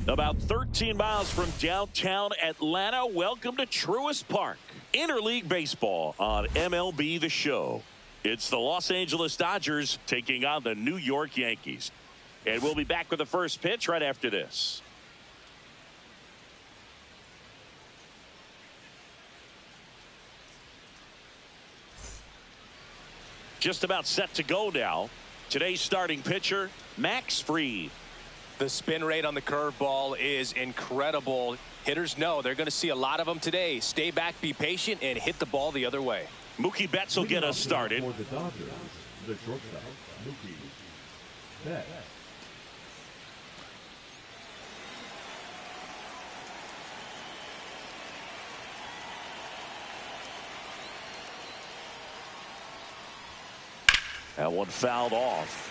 About 13 miles from downtown Atlanta, welcome to Truist Park. Interleague baseball on MLB The Show. It's the Los Angeles Dodgers taking on the New York Yankees. And we'll be back with the first pitch right after this. Just about set to go now. Today's starting pitcher, Max Fried. The spin rate on the curveball is incredible. Hitters know they're going to see a lot of them today. Stay back, be patient, and hit the ball the other way. Mookie Betts will get us started. For the Dodgers, the shortstop, Mookie Betts. That one fouled off.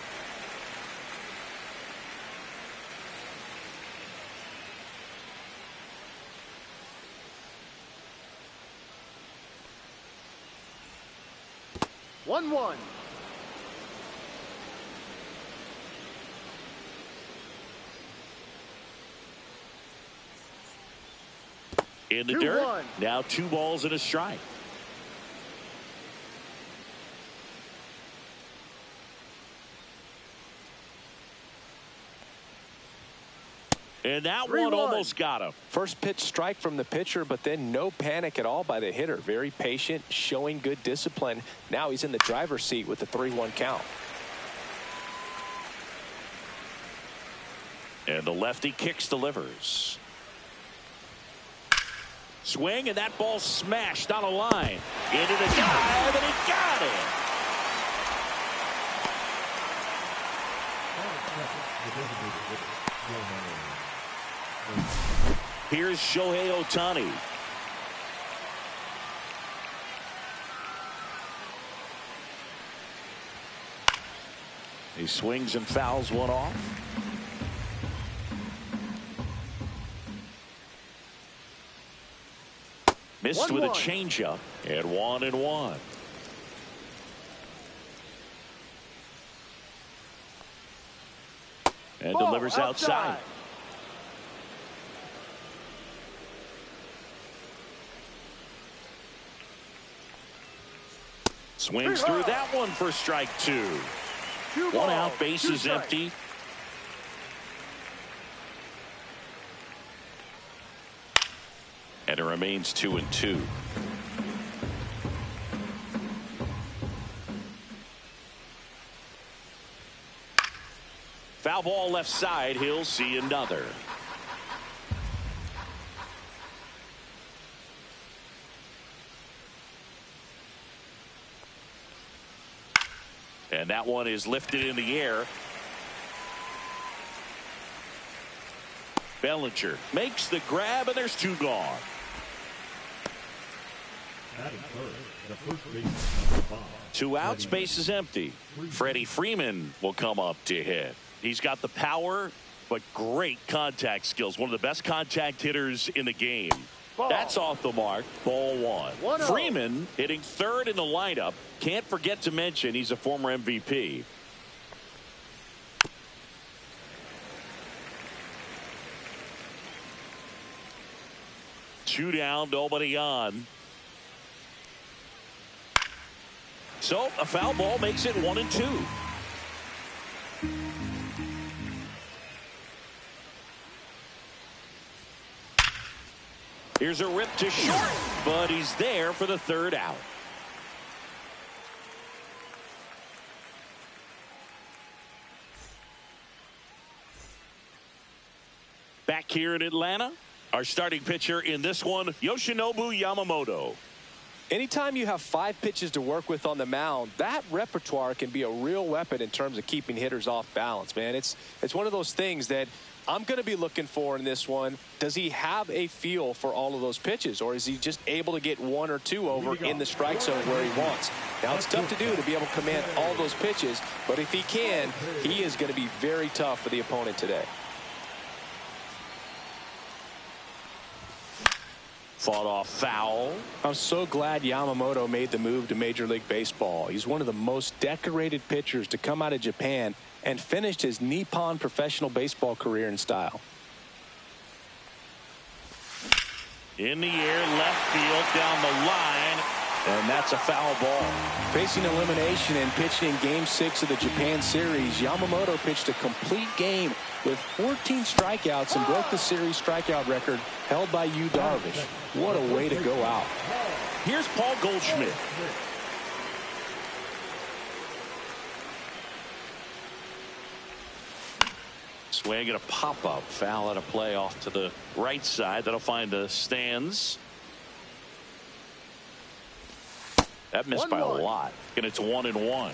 1-1. In the dirt. Now 2 balls and a strike. And that one almost got him. First pitch strike from the pitcher, but then no panic at all by the hitter. Very patient, showing good discipline. Now he's in the driver's seat with the 3-1 count. And the lefty kicks, delivers. Swing, and that ball smashed on a line. Into the dive, and he got it. Here's Shohei Ohtani. He swings and fouls one off. Missed with a changeup, and 1-1. And delivers outside. Swings through that one for strike 2. 1 out, bases empty. And it remains 2-2. Foul ball left side. He'll see another. And that one is lifted in the air. Bellinger makes the grab, and there's 2 gone. The first base, 2 outs, base is empty. Freddie Freeman will come up to hit. He's got the power, but great contact skills. One of the best contact hitters in the game. That's off the mark. Ball 1. Freeman hitting 3rd in the lineup. Can't forget to mention he's a former MVP. Two down, nobody on. So a foul ball makes it 1-2. Here's a rip to short, but he's there for the third out. Back here in Atlanta, our starting pitcher in this one, Yoshinobu Yamamoto. Anytime you have 5 pitches to work with on the mound, that repertoire can be a real weapon in terms of keeping hitters off balance, man. It's one of those things that I'm going to be looking for in this one. Does he have a feel for all of those pitches, or is he just able to get 1 or 2 over in the strike zone where he wants? Now, it's tough to do to be able to command all those pitches, but if he can, he is going to be very tough for the opponent today. Fought off foul. I'm so glad Yamamoto made the move to Major League Baseball. He's one of the most decorated pitchers to come out of Japan and finished his Nippon professional baseball career in style. In the air, left field, down the line, and that's a foul ball. Facing elimination and pitching in Game 6 of the Japan Series, Yamamoto pitched a complete game with 14 strikeouts and broke the series strikeout record held by Yu Darvish. What a way to go out. Here's Paul Goldschmidt. Swing and a pop-up. Foul out of play off to the right side. That'll find the stands. That missed by a lot. And it's 1-1.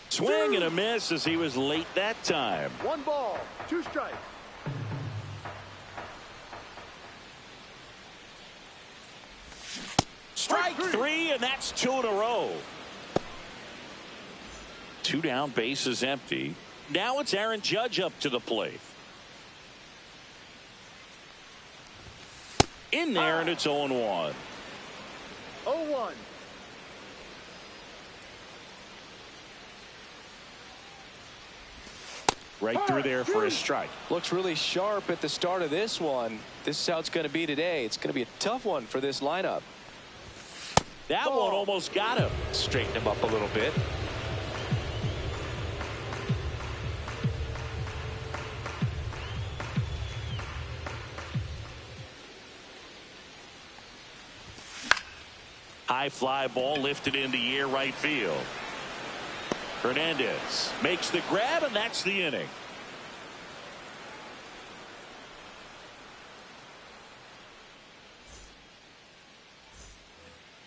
Swing and a miss as he was late that time. 1 ball, 2 strikes. Strike 3, and that's 2 in a row. 2 down, bases empty. Now it's Aaron Judge up to the plate. In there, and it's 0-1. 0-1. Right through there for a strike. Looks really sharp at the start of this one. This is how it's going to be today. It's going to be a tough one for this lineup. That one almost got him. Straighten him up a little bit. High fly ball lifted in the air, right field. Hernandez makes the grab, and that's the inning.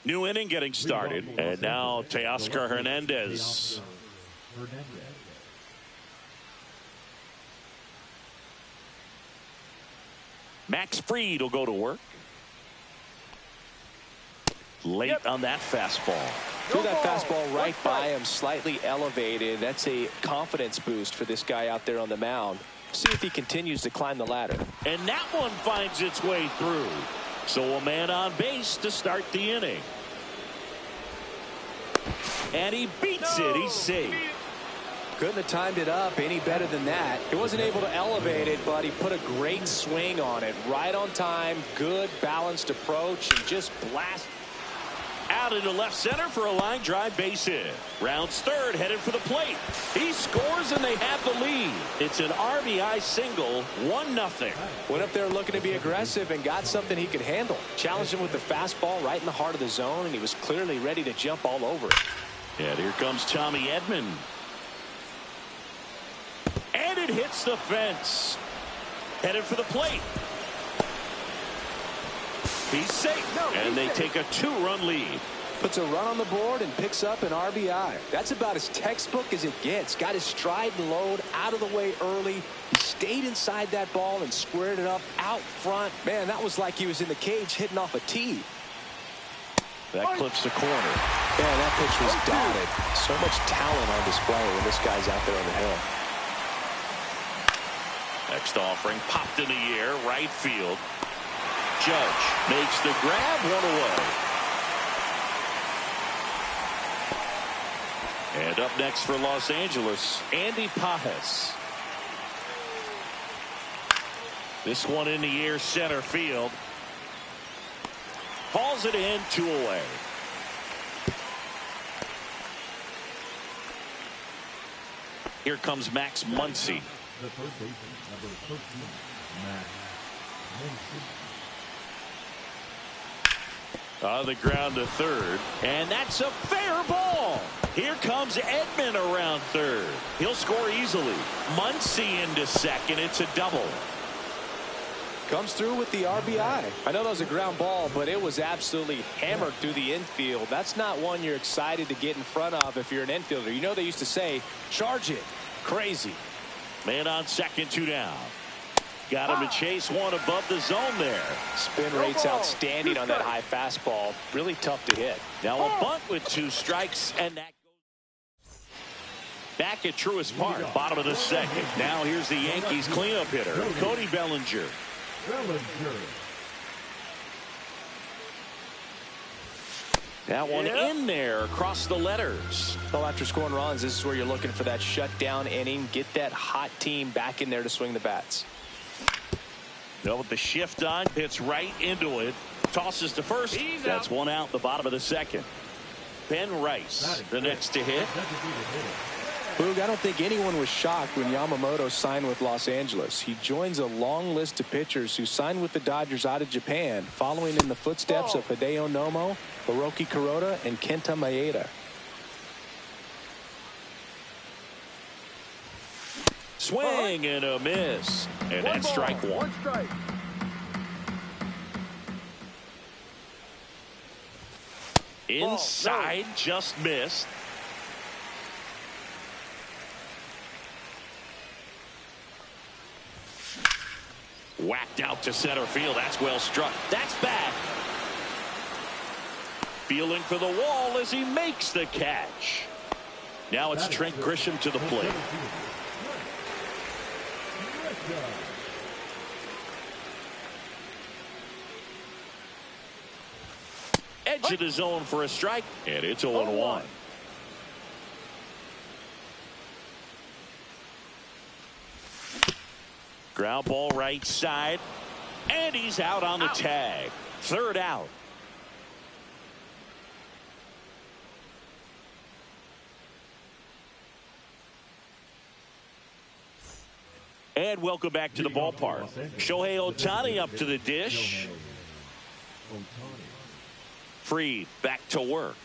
New inning getting started, and now Teoscar Hernandez. Max Fried will go to work. Late on that fastball. Threw that fastball right by him, slightly elevated. That's a confidence boost for this guy out there on the mound. See if he continues to climb the ladder. And that one finds its way through. So a man on base to start the inning. And he beats it. He's safe. Couldn't have timed it up any better than that. He wasn't able to elevate it, but he put a great swing on it. Right on time, good balanced approach, and just blast. Out into left center for a line drive base hit. Rounds third, headed for the plate. He scores, and they have the lead. It's an RBI single, 1-0. Went up there looking to be aggressive and got something he could handle. Challenged him with the fastball right in the heart of the zone, and he was clearly ready to jump all over it. And here comes Tommy Edman. And it hits the fence. Headed for the plate. He's safe, and they take a 2-run lead. Puts a run on the board and picks up an RBI. That's about as textbook as it gets. Got his stride and load out of the way early. He stayed inside that ball and squared it up out front. Man, that was like he was in the cage hitting off a tee. That clips the corner. Man, that pitch was dotted. So much talent on display when this guy's out there on the hill. Next offering popped in the air, right field. Judge makes the grab, 1 away. And up next for Los Angeles, Andy Pages. This one in the air, center field. Hauls it in, 2 away. Here comes Max Muncy. The third baseman, number 13, Max Muncy. On the ground to third, and that's a fair ball. Here comes Edman around third. He'll score easily. Muncy into second. It's a double. Comes through with the RBI. I know that was a ground ball, but it was absolutely hammered through the infield. That's not one you're excited to get in front of if you're an infielder. You know they used to say, charge it. Crazy. Man on second, 2 down. Got him to chase one above the zone there. Spin rate's outstanding on that high fastball. Really tough to hit. Now a bunt with 2 strikes, and that goes back at Truist Park, bottom of the second. Now here's the Yankees cleanup hitter, Cody Bellinger. That one in there across the letters. Well, after scoring runs, this is where you're looking for that shutdown inning. Get that hot team back in there to swing the bats. Now with the shift on, hits right into it. Tosses to first. That's one out, the bottom of the second. Ben Rice, the next to hit. Boog, I don't think anyone was shocked when Yamamoto signed with Los Angeles. He joins a long list of pitchers who signed with the Dodgers out of Japan, following in the footsteps of Hideo Nomo, Hiroki Kuroda, and Kenta Maeda. Swing and a miss. And that's strike one. One strike. Inside, just missed. Whacked out to center field. That's well struck. That's back. Feeling for the wall as he makes the catch. Now it's Trent Grisham to the plate. Edge of the zone for a strike, and it's 0-1. Ground ball right side, and he's out on the tag. Third out. And welcome back to the ballpark. Shohei Ohtani up to the dish. Fried back to work.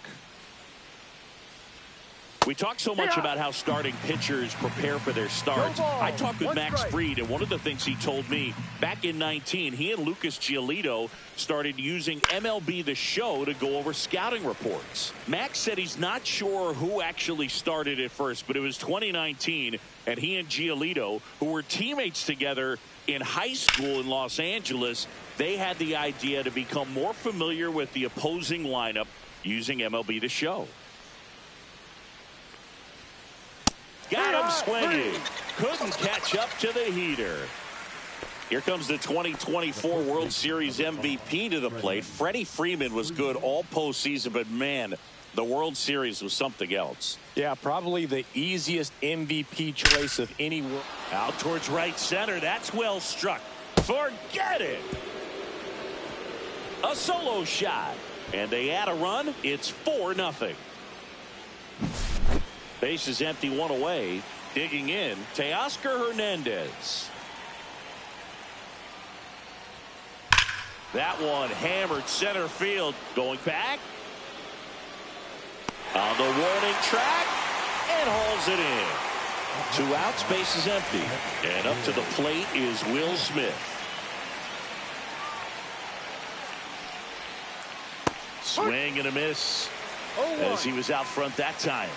We talk so much about how starting pitchers prepare for their starts. I talked with Max Fried, and one of the things he told me back in 19, he and Lucas Giolito started using MLB The Show to go over scouting reports. Max said he's not sure who actually started at first, but it was 2019, and he and Giolito, who were teammates together in high school in Los Angeles, they had the idea to become more familiar with the opposing lineup using MLB The Show. Got him swinging. Couldn't catch up to the heater. Here comes the 2024 World Series MVP to the plate. Freddie Freeman was good all postseason, but man, the World Series was something else. Yeah, probably the easiest MVP choice of any. Out towards right center. That's well struck. Forget it. A solo shot. And they add a run. It's 4-0. Base is empty, one away. Digging in, Teoscar Hernandez. That one hammered center field. Going back. On the warning track. And hauls it in. 2 outs, base is empty. And up to the plate is Will Smith. Swing and a miss. As he was out front that time.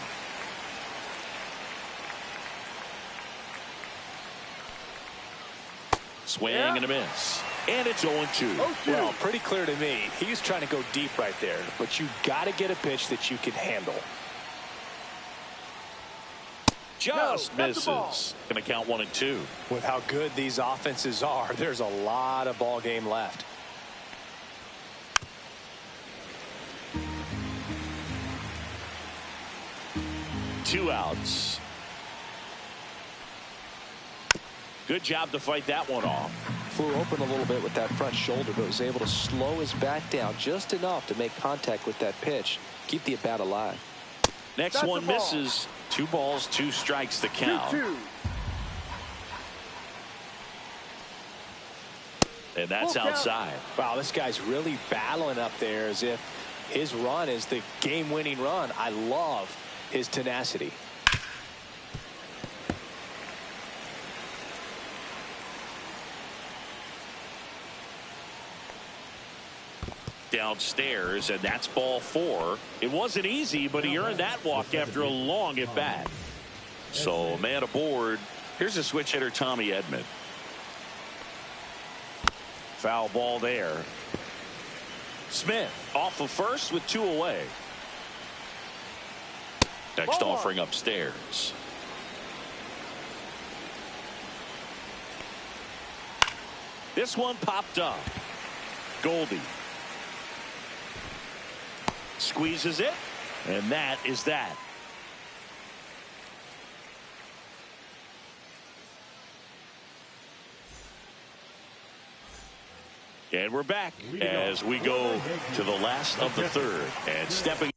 Swing and a miss. And it's 0-2. Well, pretty clear to me. He's trying to go deep right there. But you got to get a pitch that you can handle. Just misses. Going to count 1 and 2. With how good these offenses are, there's a lot of ball game left. Two outs. Good job to fight that one off. Flew open a little bit with that front shoulder, but was able to slow his bat down just enough to make contact with that pitch. Keep the at-bat alive. Next one misses. 2 balls, 2 strikes the count. 2-2. And that's outside. Wow, this guy's really battling up there as if his run is the game-winning run. I love his tenacity. Downstairs, and that's ball 4. It wasn't easy, but he earned that walk after a long at bat. So man aboard. Here's a switch hitter, Tommy Edman. Foul ball there. Smith off of first with 2 away. Next offering upstairs. This one popped up. Goldie squeezes it, and that is that. And we're back as we go to the last of the third. And stepping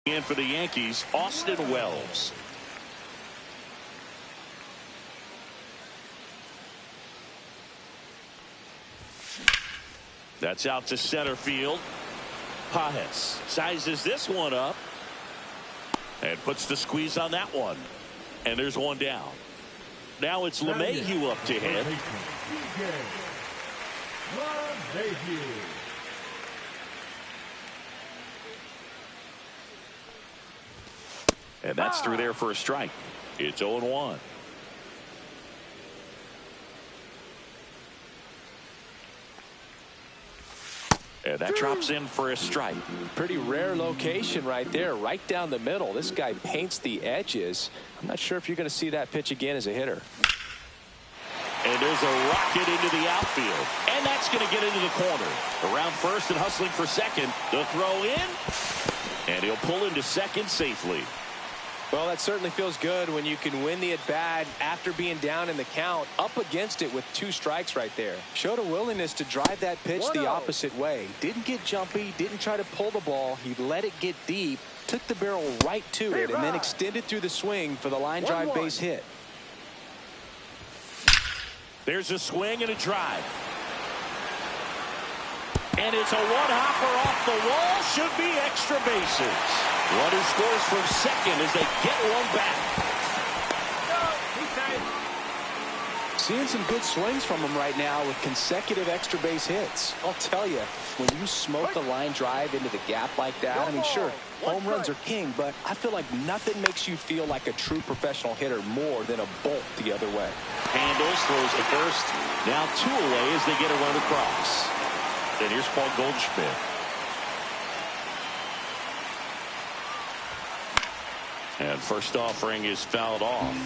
in for the Yankees, Austin Wells. That's out to center field. Pages sizes this one up and puts the squeeze on that one. And there's one down. Now it's LeMahieu up to hit. And that's through there for a strike. It's 0-1. And that drops in for a strike. Pretty rare location right there, right down the middle. This guy paints the edges. I'm not sure if you're going to see that pitch again as a hitter. And there's a rocket into the outfield. And that's going to get into the corner. Around first and hustling for second. The throw in. And he'll pull into second safely. Well, that certainly feels good when you can win the at-bat after being down in the count, up against it with 2 strikes right there. Showed a willingness to drive that pitch the opposite way. Didn't get jumpy, didn't try to pull the ball. He let it get deep, took the barrel right to it, and then extended through the swing for the line drive base hit. There's a swing and a drive. And it's a one-hopper off the wall. Should be extra bases. Runner scores from second as they get one back. Seeing some good swings from him right now with consecutive extra base hits. I'll tell you, when you smoke a line drive into the gap like that, I mean, sure, home runs are king, but I feel like nothing makes you feel like a true professional hitter more than a bolt the other way. Handles, throws to first. Now 2 away as they get a run across. And here's Paul Goldschmidt. And first offering is fouled off.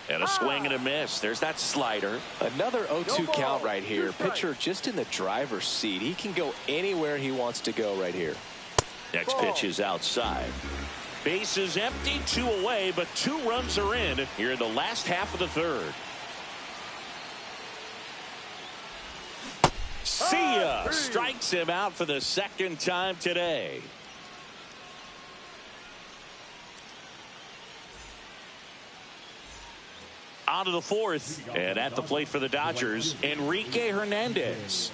And a swing and a miss. There's that slider. Another 0-2 count right here. Pitcher just in the driver's seat. He can go anywhere he wants to go right here. Next pitch is outside. Base is empty, 2 away, but 2 runs are in here in the last half of the third. See ya! Strikes him out for the second time today. On to the fourth, and at the plate for the Dodgers, Enrique Hernandez.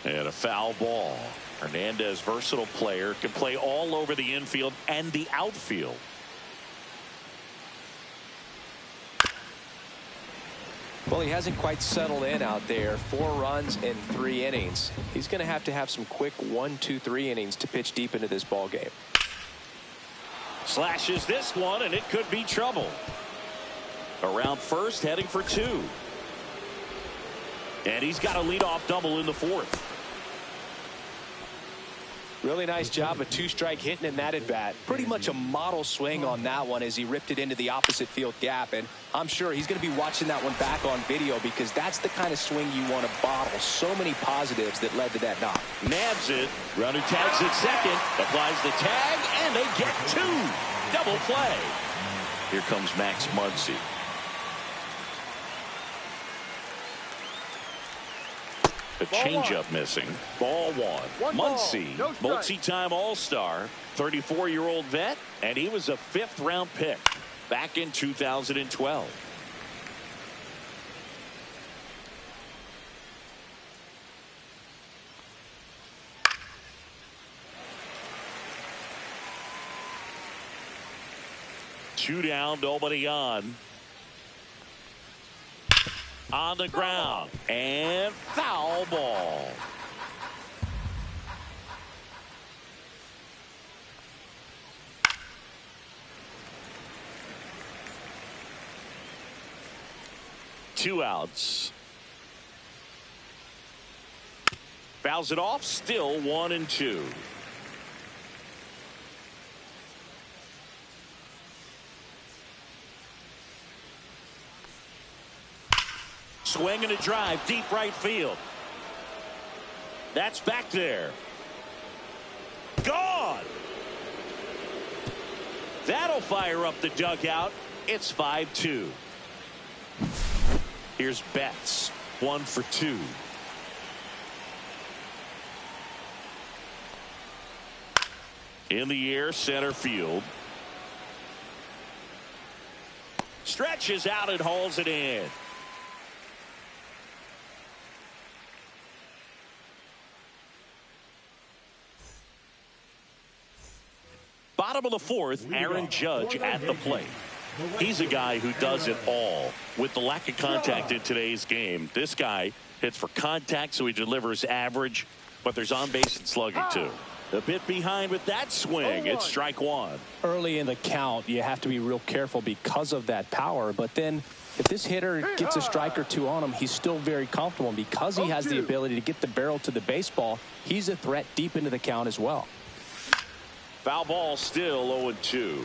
And a foul ball. Hernandez, versatile player, can play all over the infield and the outfield. Well, he hasn't quite settled in out there. 4 runs in 3 innings. He's going to have some quick 1, 2, 3 innings to pitch deep into this ball game. Slashes this one, and it could be trouble. Around first, heading for 2. And he's got a leadoff double in the 4th. Really nice job of 2-strike hitting in that at bat. Pretty much a model swing on that one as he ripped it into the opposite field gap. And I'm sure he's going to be watching that one back on video because that's the kind of swing you want to bottle. So many positives that led to that knock. Nabs it. Runner tags at second. Applies the tag, and they get 2. Double play. Here comes Max Muncy. The changeup missing. Ball 1. Muncy, multi-time All-Star, 34-year-old vet, and he was a 5th-round pick back in 2012. Two down, nobody on. On the ground, and foul ball. Two outs. Fouls it off, still 1-2. Swing and a drive, deep right field. That's back there. Gone. That'll fire up the dugout. It's 5-2. Here's Betts, 1 for 2. In the air, center field. Stretches out and hauls it in. Bottom of the 4th, Aaron Judge at the plate. He's a guy who does it all. With the lack of contact in today's game, this guy hits for contact, so he delivers average, but there's on base and slugging too. A bit behind with that swing. It's strike 1. Early in the count, you have to be real careful because of that power, but then if this hitter gets a strike or 2 on him, he's still very comfortable. And because he has the ability to get the barrel to the baseball, he's a threat deep into the count as well. Foul ball, still 0-2.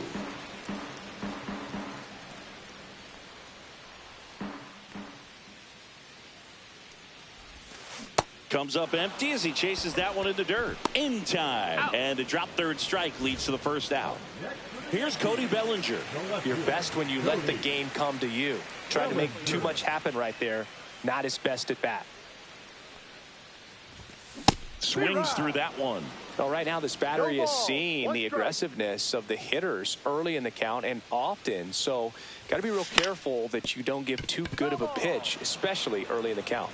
Comes up empty as he chases that one in the dirt. In time. Out. And a drop third strike leads to the first out. Here's Cody Bellinger. You're best when you let the game come to you. Trying to make too much happen right there. Not his best at bat. Swings through that one. Well, right now this battery is seeing the aggressiveness of the hitters early in the count and often. So got to be real careful that you don't give too good of a pitch, especially early in the count.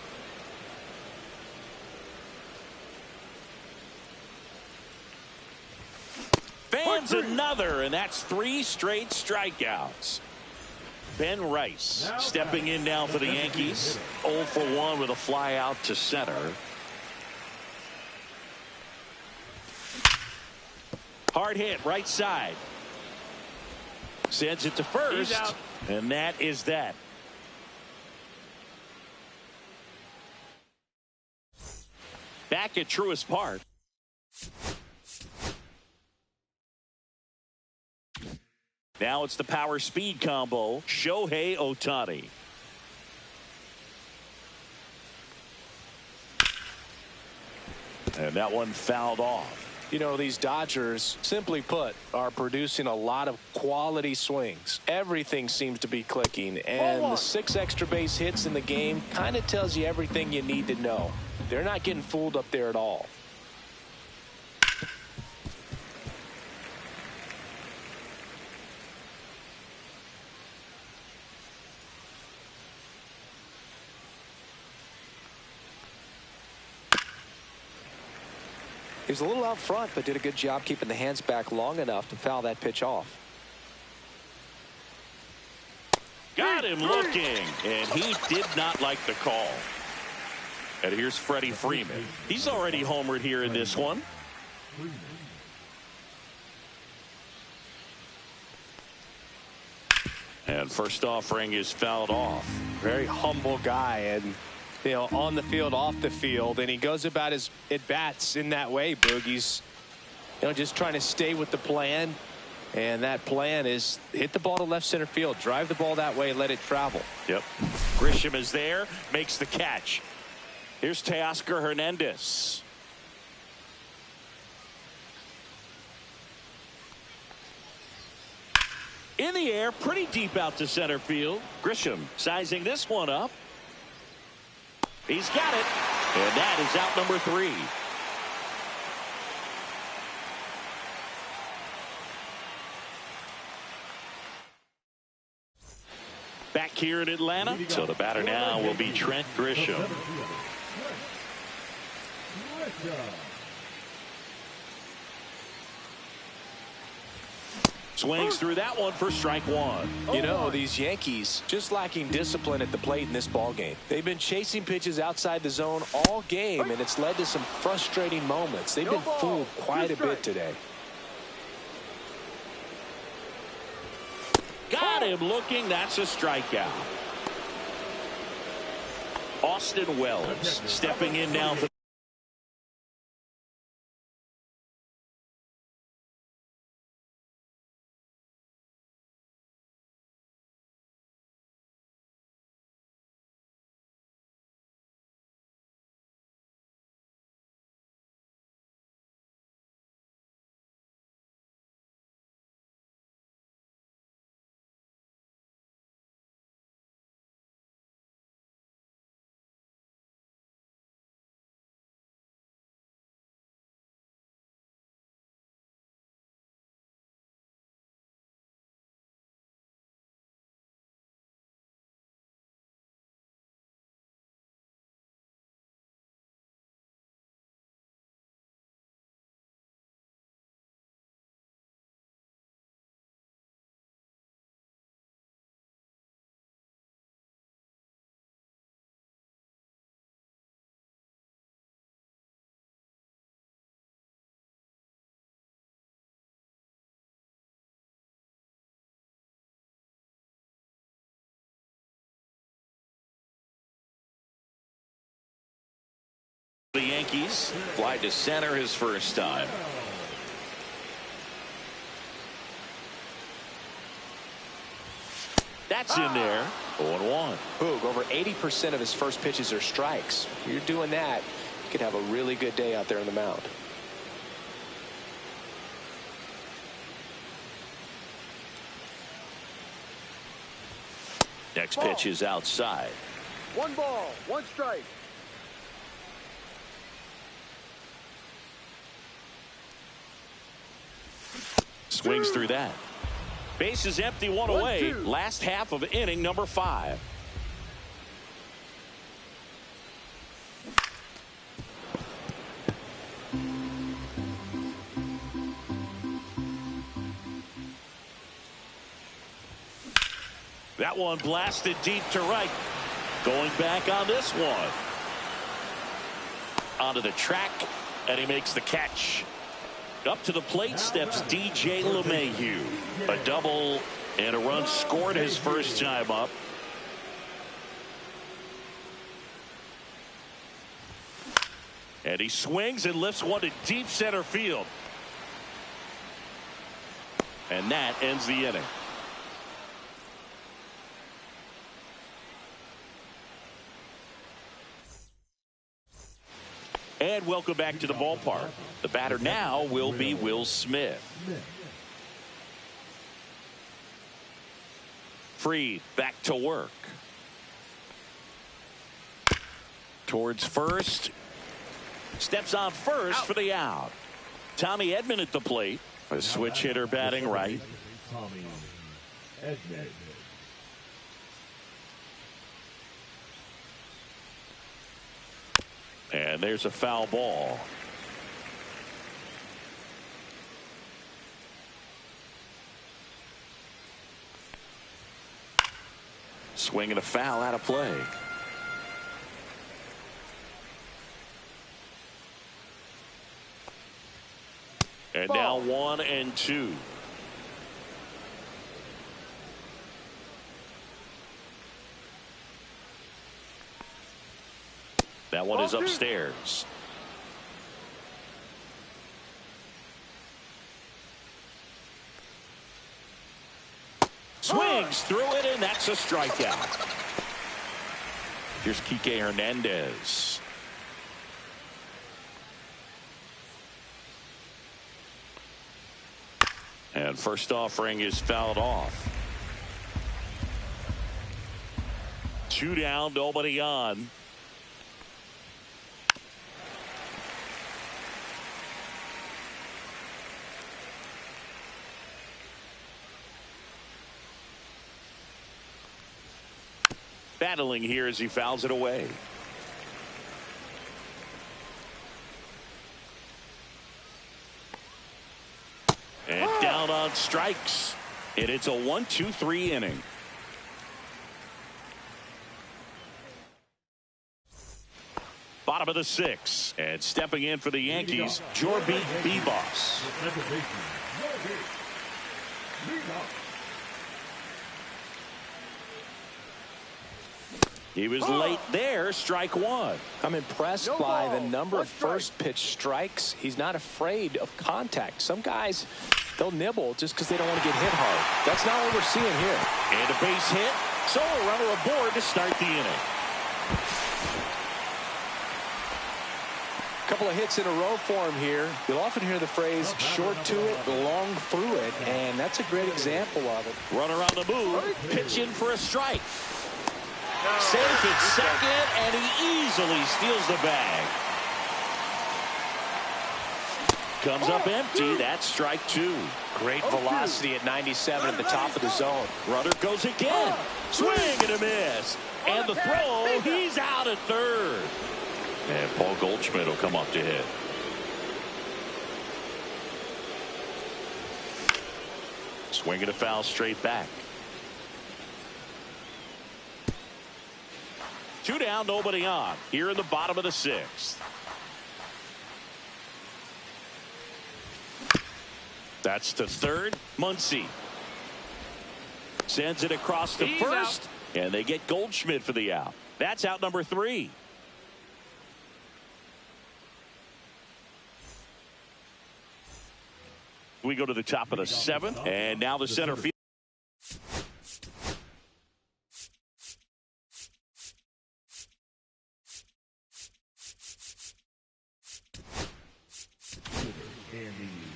Fans another, and that's 3 straight strikeouts. Ben Rice stepping in now for the Yankees. 0 for 1 with a fly out to center. Hard hit right side. Sends it to first, and that is that. Back at Truist Park. Now it's the power speed combo. Shohei Ohtani. And that one fouled off. You know, these Dodgers, simply put, are producing a lot of quality swings. Everything seems to be clicking, and the 6 extra base hits in the game kind of tells you everything you need to know. They're not getting fooled up there at all. He was a little out front, but did a good job keeping the hands back long enough to foul that pitch off. Got him looking, and he did not like the call. And here's Freddie Freeman. He's already homered here in this one. And first offering is fouled off. Very humble guy, and on the field, off the field, and he goes about his at-bats in that way, Boog. He's just trying to stay with the plan, and that plan is hit the ball to left center field, drive the ball that way, let it travel. Yep. Grisham is there, makes the catch. Here's Teoscar Hernandez. In the air, pretty deep out to center field. Grisham sizing this one up. He's got it, and that is out number 3. Back here in Atlanta, so the batter now will be Trent Grisham. Swings through that one for strike 1. These Yankees just lacking discipline at the plate in this ball game. They've been chasing pitches outside the zone all game, and it's led to some frustrating moments. They've been fooled quite a bit today. Got him looking. That's a strikeout. Austin Wells stepping in now for the Yankees. Fly to center his first time. That's in there. 0-1. Boog, over 80% of his first pitches are strikes. If you're doing that, you could have a really good day out there on the mound. Next pitch is outside. 1 ball, 1 strike. Swings through that. Base is empty, 1 away. Last half of inning number 5. That one blasted deep to right. Going back on this one. Onto the track, and he makes the catch. Up to the plate steps DJ LeMahieu. A double and a run scored his first time up. And he swings and lifts one to deep center field. And that ends the inning. And welcome back to the ballpark. The batter now will be Will Smith. Fried back to work. Towards first. Steps on first for the out. Tommy Edman at the plate. A switch hitter batting right. Tommy Edman. And there's a foul ball. Swing and a foul out of play. And now 1-2. That one is upstairs. Swings through it, and that's a strikeout. Here's Kike Hernandez. And first offering is fouled off. 2 down, nobody on. Battling here as he fouls it away. And down on strikes. And it's a 1-2-3 inning. Bottom of the 6th. And stepping in for the Yankees, Jorby Vivas. He was late there, strike 1. I'm impressed by the number of first pitch strikes. He's not afraid of contact. Some guys, they'll nibble just because they don't want to get hit hard. That's not what we're seeing here. And a base hit. So a runner aboard to start the inning. A couple of hits in a row for him here. You'll often hear the phrase short to it, long through it, and that's a great example of it. Runner on the move, pitch in for a strike. Safe at second, and he easily steals the bag. Comes up empty. That's strike 2. Great velocity at 97 at the top of the zone. Runner goes again. Swing and a miss. And the throw, he's out at third. And Paul Goldschmidt will come up to hit. Swing and a foul straight back. 2 down, nobody on. Here in the bottom of the 6th. That's to third. Muncy sends it across to first. And they get Goldschmidt for the out. That's out number 3. We go to the top of the 7th. And now the center field.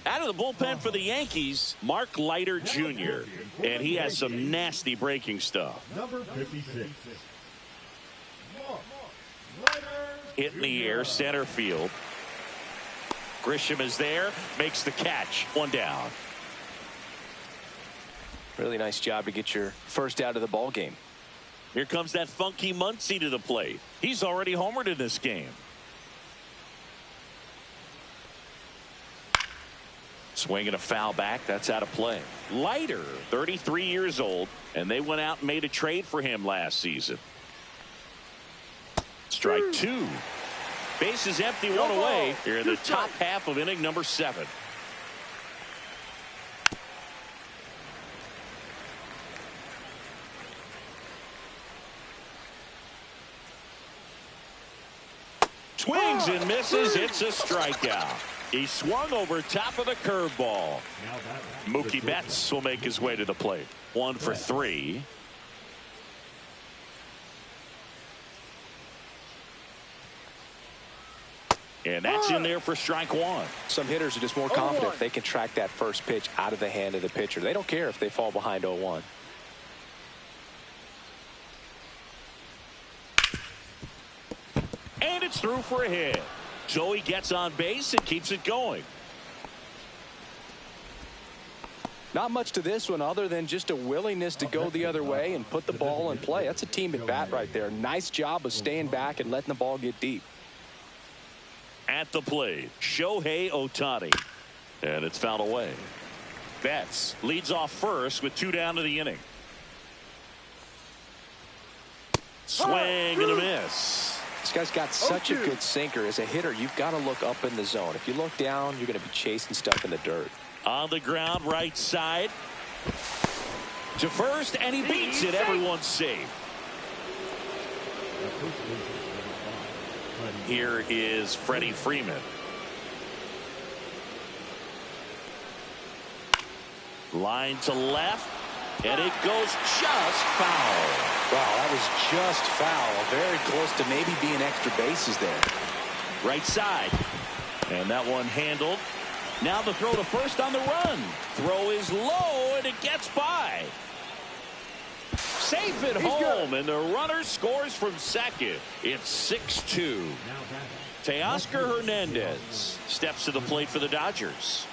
Out of the bullpen for the Yankees, Mark Leiter Jr. And he has some nasty breaking stuff. Number 56. Hit in the air, center field. Grisham is there, makes the catch. 1 down. Really nice job to get your first out of the ball game. Here comes that funky Muncy to the plate. He's already homered in this game. Swing and a foul back. That's out of play. Leiter, 33 years old, and they went out and made a trade for him last season. Strike 2. Base is empty, 1 away. Here in the top half of inning number 7. Swings and misses. It's a strikeout. He swung over top of the curveball. Mookie Betts will make his way to the plate. 1 for 3. And that's in there for strike 1. Some hitters are just more confident if they can track that first pitch out of the hand of the pitcher. They don't care if they fall behind 0-1. And it's through for a hit. So he gets on base and keeps it going. Not much to this one other than just a willingness to go the other way and put the ball in play. That's a team at bat right there. Nice job of staying back and letting the ball get deep. At the plate, Shohei Ohtani. And it's fouled away. Betts leads off first with 2 down to the inning. Swing and a miss. This guy's got such a good sinker. As a hitter, you've got to look up in the zone. If you look down, you're going to be chasing stuff in the dirt. On the ground, right side. To first, and he beats it. Everyone's safe. Here is Freddie Freeman. Line to left, and it goes just foul. Wow, that was just foul. Very close to maybe being extra bases there. Right side, and that one handled. Now the throw to first on the run. Throw is low, and it gets by. Safe at home, and the runner scores from second. It's 6-2. Teoscar Hernandez steps to the plate for the Dodgers.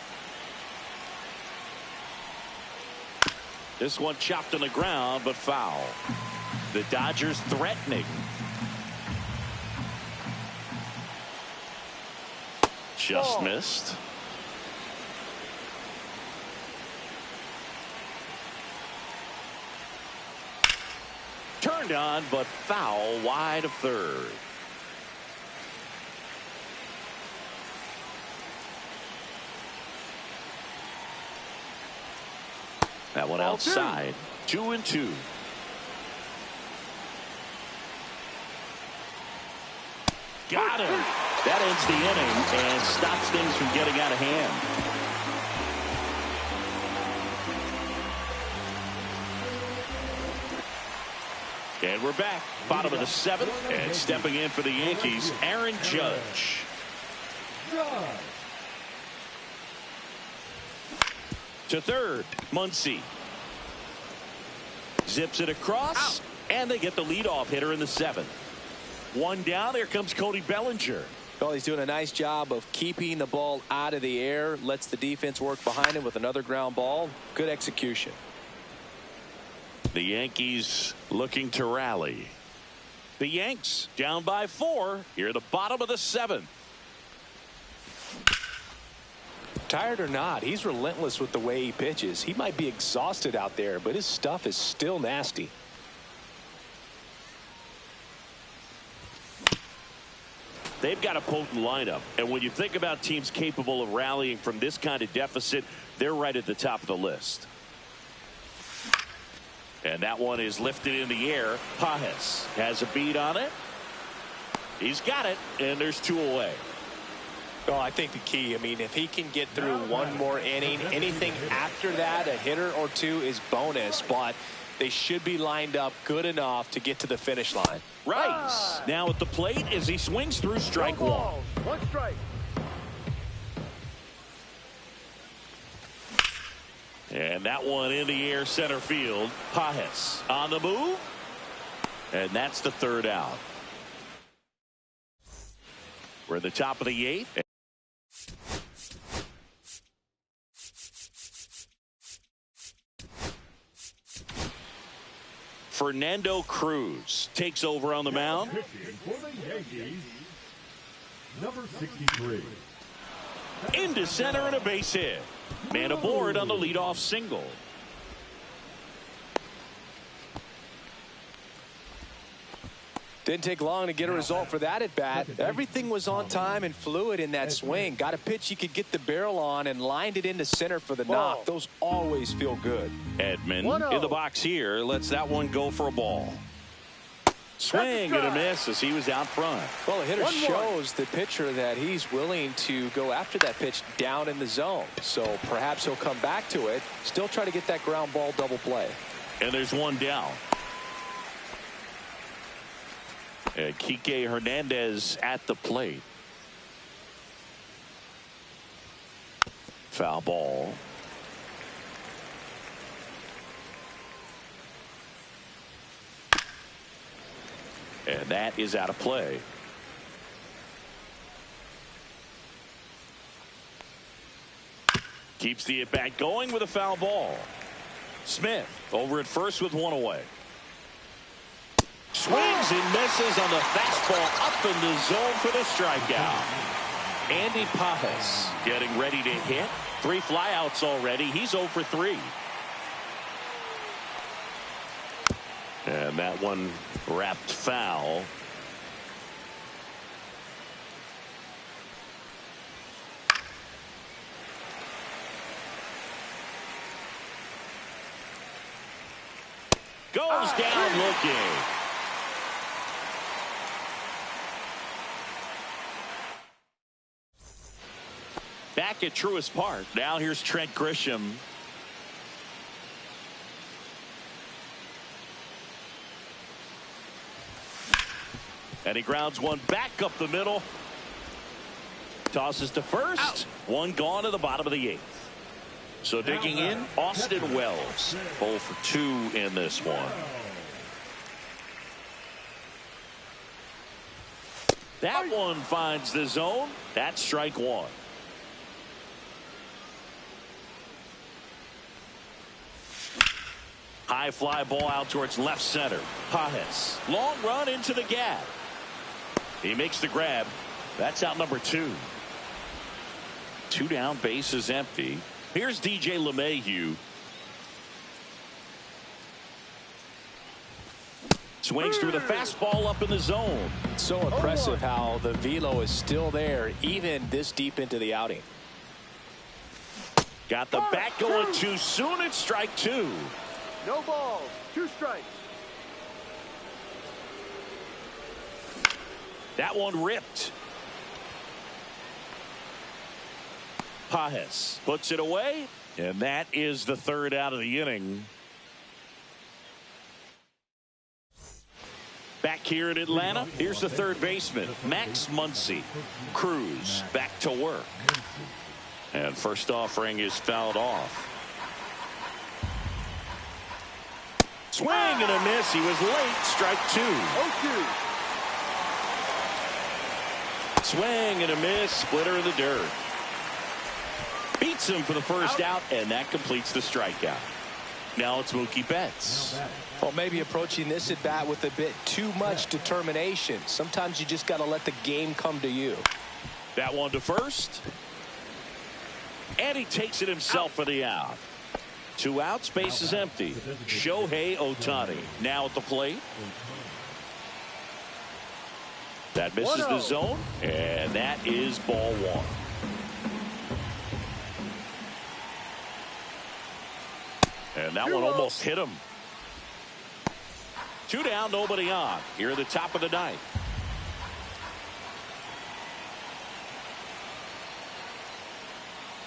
This one chopped on the ground, but foul. The Dodgers threatening. Just missed. Turned on, but foul wide of third. That one outside. 2-2. Got him. That ends the inning and stops things from getting out of hand. And we're back. Bottom of the seventh. And stepping in for the Yankees, Aaron Judge. To third, Muncy. Zips it across, and they get the leadoff hitter in the seventh. One down. There comes Cody Bellinger. Well, he's doing a nice job of keeping the ball out of the air. Lets the defense work behind him with another ground ball. Good execution. The Yankees looking to rally. The Yanks down by 4 here at the bottom of the seventh. Tired or not, he's relentless with the way he pitches. He might be exhausted out there, but his stuff is still nasty. They've got a potent lineup, and when you think about teams capable of rallying from this kind of deficit, they're right at the top of the list. And that one is lifted in the air. Pages has a beat on it. He's got it, and there's 2 away. Well, I think the key, I mean, if he can get through one more inning, anything after that, a hitter or 2 is bonus, but they should be lined up good enough to get to the finish line. Rice now at the plate as he swings through strike 1. 1 strike. And that one in the air center field. Pages on the move. And that's the 3rd out. We're at the top of the 8th. Fernando Cruz takes over on the mound. Pitching for the Yankees, number 63. Into center and a base hit. Man aboard on the leadoff single. Didn't take long to get a result for that at bat. Everything was on time and fluid in that swing. Got a pitch you could get the barrel on and lined it into center for the knock. Those always feel good. Edman in the box here lets that one go for a ball. Swing and a miss as he was out front. Well, the hitter shows the pitcher that he's willing to go after that pitch down in the zone. So perhaps he'll come back to it. Still try to get that ground ball double play. And there's one down. And Kike Hernandez at the plate. Foul ball. And that is out of play. Keeps the at bat going with a foul ball. Smith over at first with 1 away. Swings and misses on the fastball up in the zone for the strikeout. Andy Pages getting ready to hit. 3 flyouts already. He's 0 for 3. And that one wrapped foul. Goes down looking. Back at Truist Park. Now here's Trent Grisham. And he grounds one back up the middle. Tosses to first. Out. One gone to the bottom of the 8th. So digging in, Austin Wells. 0 for 2 in this one. That one finds the zone. That's strike 1. High fly ball out towards left center. Pages. Long run into the gap. He makes the grab. That's out number 2. 2 down, base is empty. Here's DJ LeMahieu. Swings through the fastball up in the zone. So impressive how the velo is still there even this deep into the outing. Got the bat going too soon. It's strike 2. No balls, 2 strikes. That one ripped. Pages puts it away, and that is the 3rd out of the inning. Back here in Atlanta, here's the 3rd baseman, Max Muncy. Cruz back to work. And first offering is fouled off. Swing and a miss. He was late. Strike 2. 0-2. Swing and a miss. Splitter in the dirt. Beats him for the first out, and that completes the strikeout. Now it's Mookie Betts. Well, maybe approaching this at bat with a bit too much determination. Sometimes you just got to let the game come to you. That one to first. And he takes it himself for the out. 2 outs, base is empty. Shohei Ohtani now at the plate. That misses the zone, and that is ball 1. And that one almost hit him. 2 down, nobody on. Here at the top of the 9th.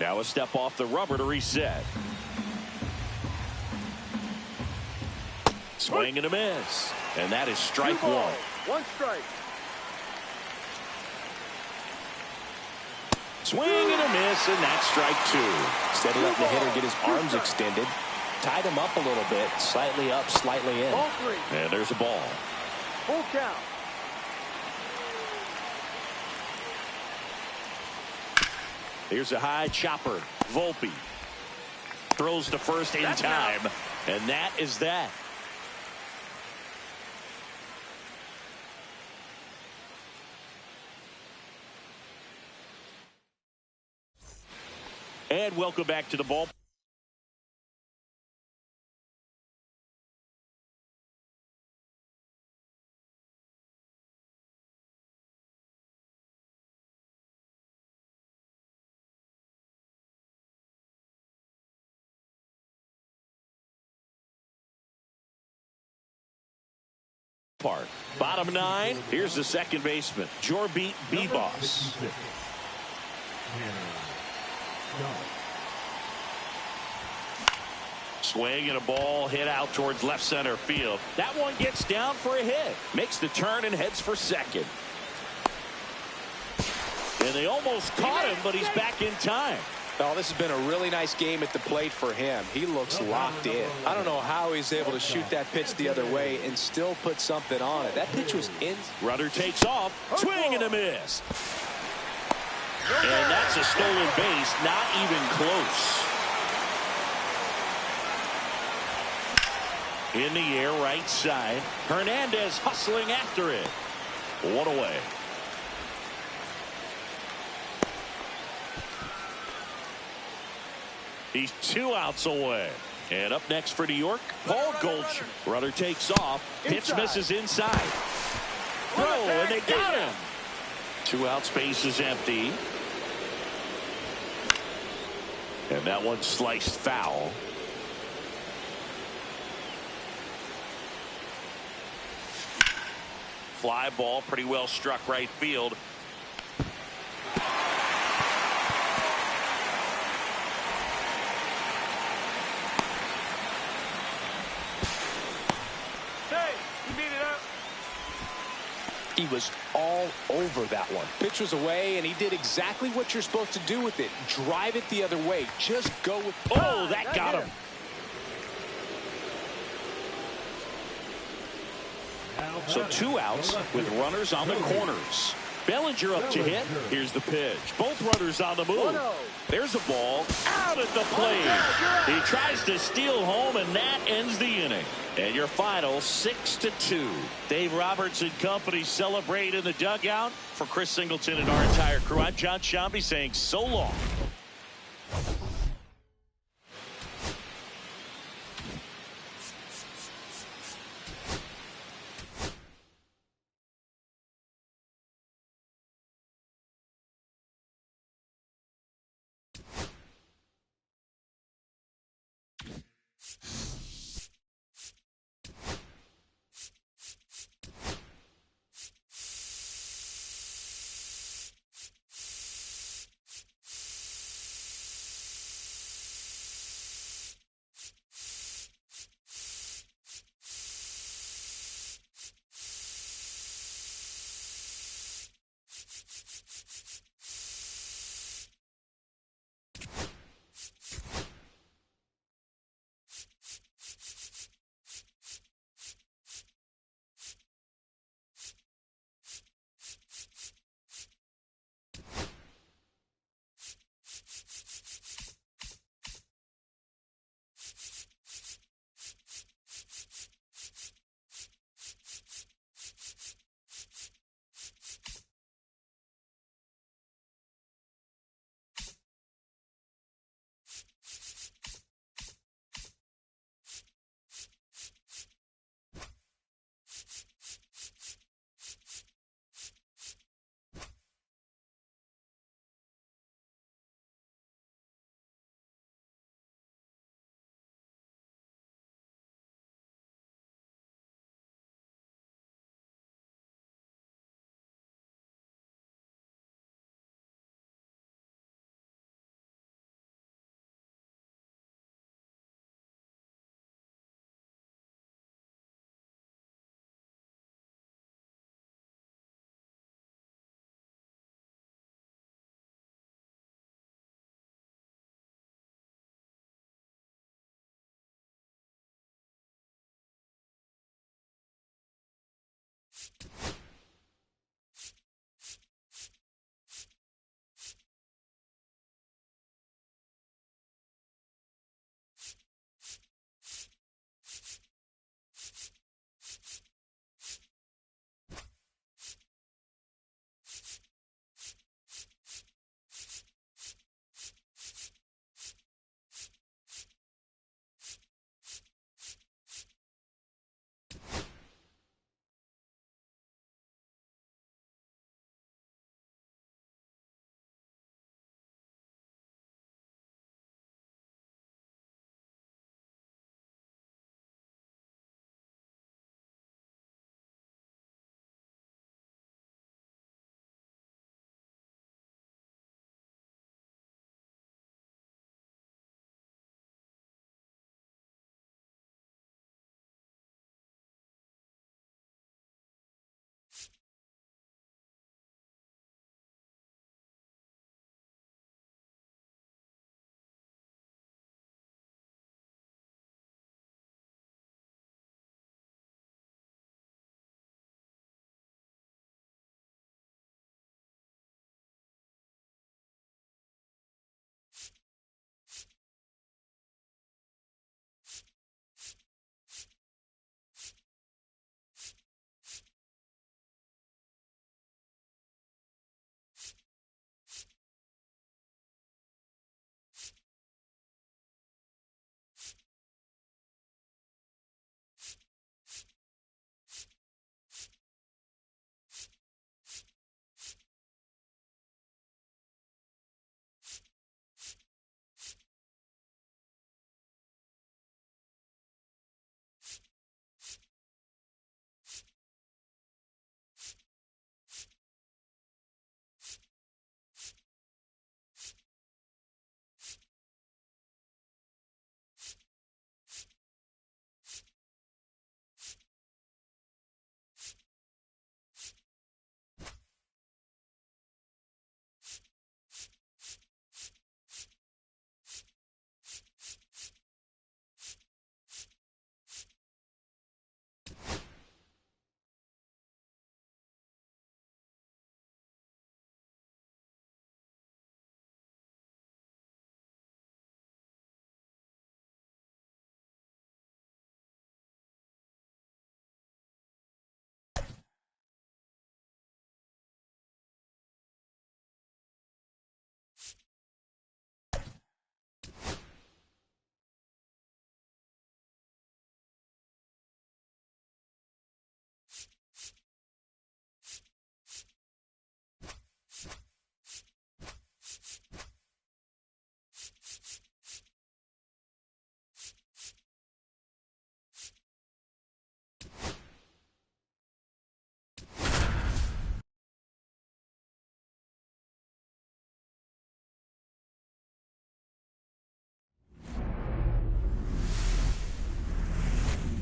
Now a step off the rubber to reset. Swing and a miss. And that is strike 1. 1 strike. Swing and a miss, and that's strike 2. Instead of letting the hitter get his arms extended, tied him up a little bit, slightly up, slightly in. Ball 3. And there's a ball. Full count. Here's a high chopper. Volpe throws to first in time, and that is that. And welcome back to the ball. Park. Bottom 9. Here's the second baseman, Jorbit Bibas. Swing and a ball hit out towards left center field. That one gets down for a hit. Makes the turn and heads for second. And they almost caught him, but he's back in time. Oh, this has been a really nice game at the plate for him. He looks locked in. I don't know how he's able to shoot that pitch the other way and still put something on it. That pitch was in. Runner takes off. Swing and a miss. And that's a stolen base. Not even close. In the air, right side. Hernandez hustling after it. 1 away. He's 2 outs away. And up next for New York, Paul Goldschmidt. Runner takes off. Pitch misses inside. Throw, and they got him. 2 out, space is empty. And that one sliced foul. Fly ball, pretty well struck right field. He was all over that one. Pitch was away, and he did exactly what you're supposed to do with it. Drive it the other way. Just go with. Oh, that got him. So 2 outs with runners on the corners. Bellinger up to hit. Here's the pitch. Both runners on the move. There's a ball out at the plate. He tries to steal home, and that ends the inning. And your final 6-2. Dave Roberts and company celebrate in the dugout. For Chris Singleton and our entire crew, I'm John Sciambi saying so long.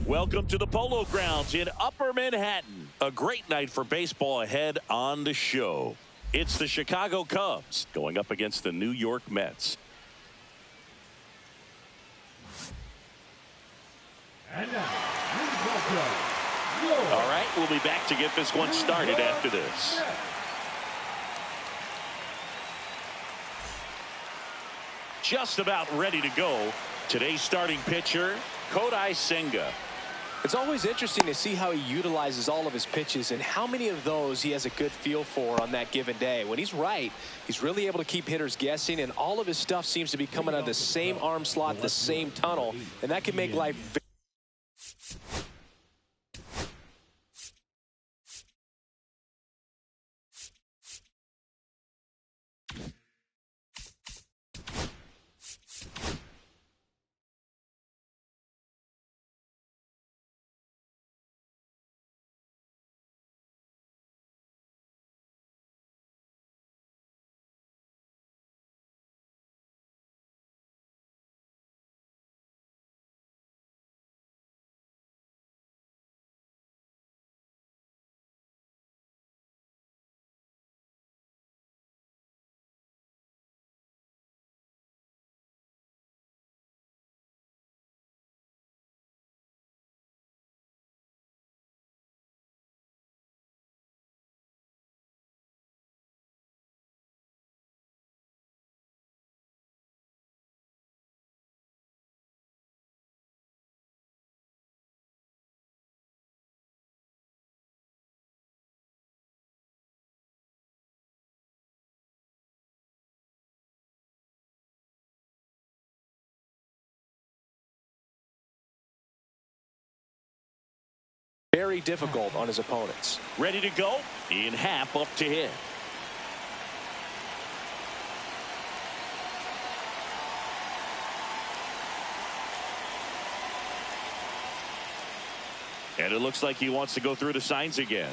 Welcome to the Polo Grounds in Upper Manhattan. A great night for baseball ahead on the show. It's the Chicago Cubs going up against the New York Mets. And now, please welcome All right, we'll be back to get this one started after this. Just about ready to go. Today's starting pitcher, Kodai Senga. It's always interesting to see how he utilizes all of his pitches and how many of those he has a good feel for on that given day. When he's right, he's really able to keep hitters guessing, and all of his stuff seems to be coming out of the same arm slot, the same tunnel, and that can make life very difficult on his opponents. Ready to go. Ian Happ up to hit. And it looks like he wants to go through the signs again.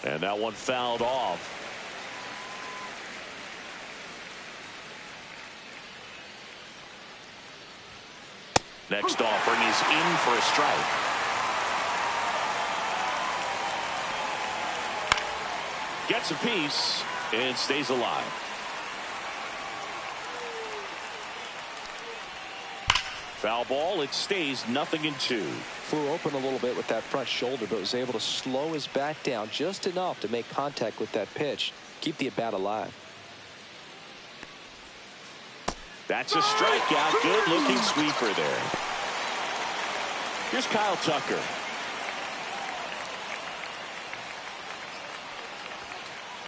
And that one fouled off. Next offering is in for a strike. Gets a piece and stays alive. Foul ball. It stays 0-2. Flew open a little bit with that front shoulder, but was able to slow his bat down just enough to make contact with that pitch. Keep the at-bat alive. That's a strikeout. Good looking sweeper there. Here's Kyle Tucker.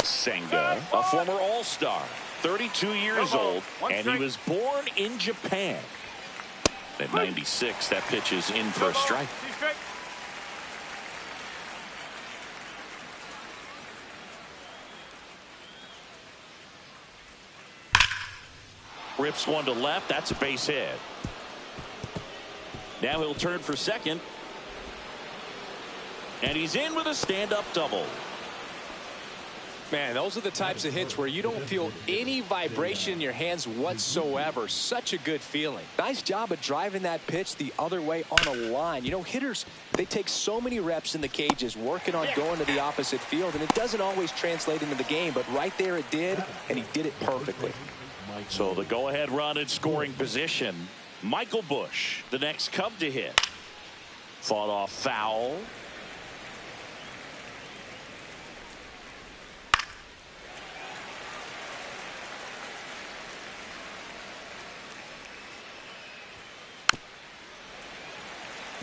Senga, a former All-Star, 32 years old, and he was born in Japan. At 96, that pitch is in for a strike. Rips one to left. That's a base hit. Now he'll turn for second. And he's in with a stand-up double. Man, those are the types of hits where you don't feel any vibration in your hands whatsoever. Such a good feeling. Nice job of driving that pitch the other way on a line. You know, hitters, they take so many reps in the cages working on going to the opposite field, and it doesn't always translate into the game, but right there it did, and he did it perfectly. So the go-ahead run in scoring position. Michael Busch, the next Cub to hit. Fought off foul.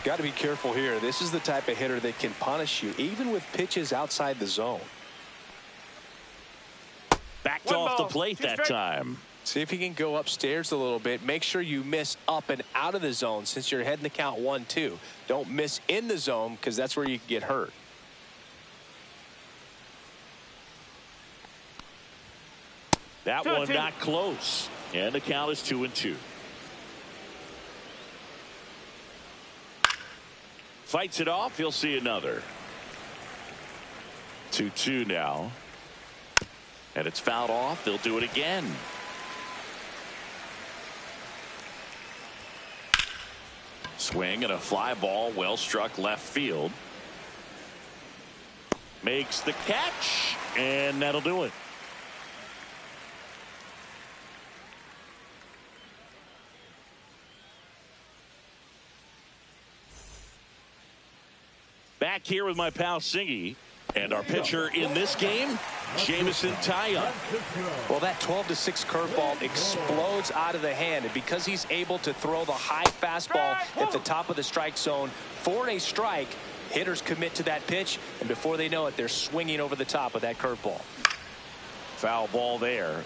Got to be careful here. This is the type of hitter that can punish you even with pitches outside the zone. Backed off the plate that time. See if he can go upstairs a little bit. Make sure you miss up and out of the zone since you're heading the count 1-2. Don't miss in the zone because that's where you can get hurt. That one not close. And the count is 2-2. Fights it off. He'll see another. 2-2 now. And it's fouled off. They'll do it again. Swing and a fly ball, well struck left field. Makes the catch, and that'll do it. Back here with my pal Singy, and our pitcher in this game, Jameson Taillon. Well, that 12-6 curveball explodes out of the hand, and because he's able to throw the high fastball at the top of the strike zone for a strike, hitters commit to that pitch, and before they know it, they're swinging over the top of that curveball. Foul ball there.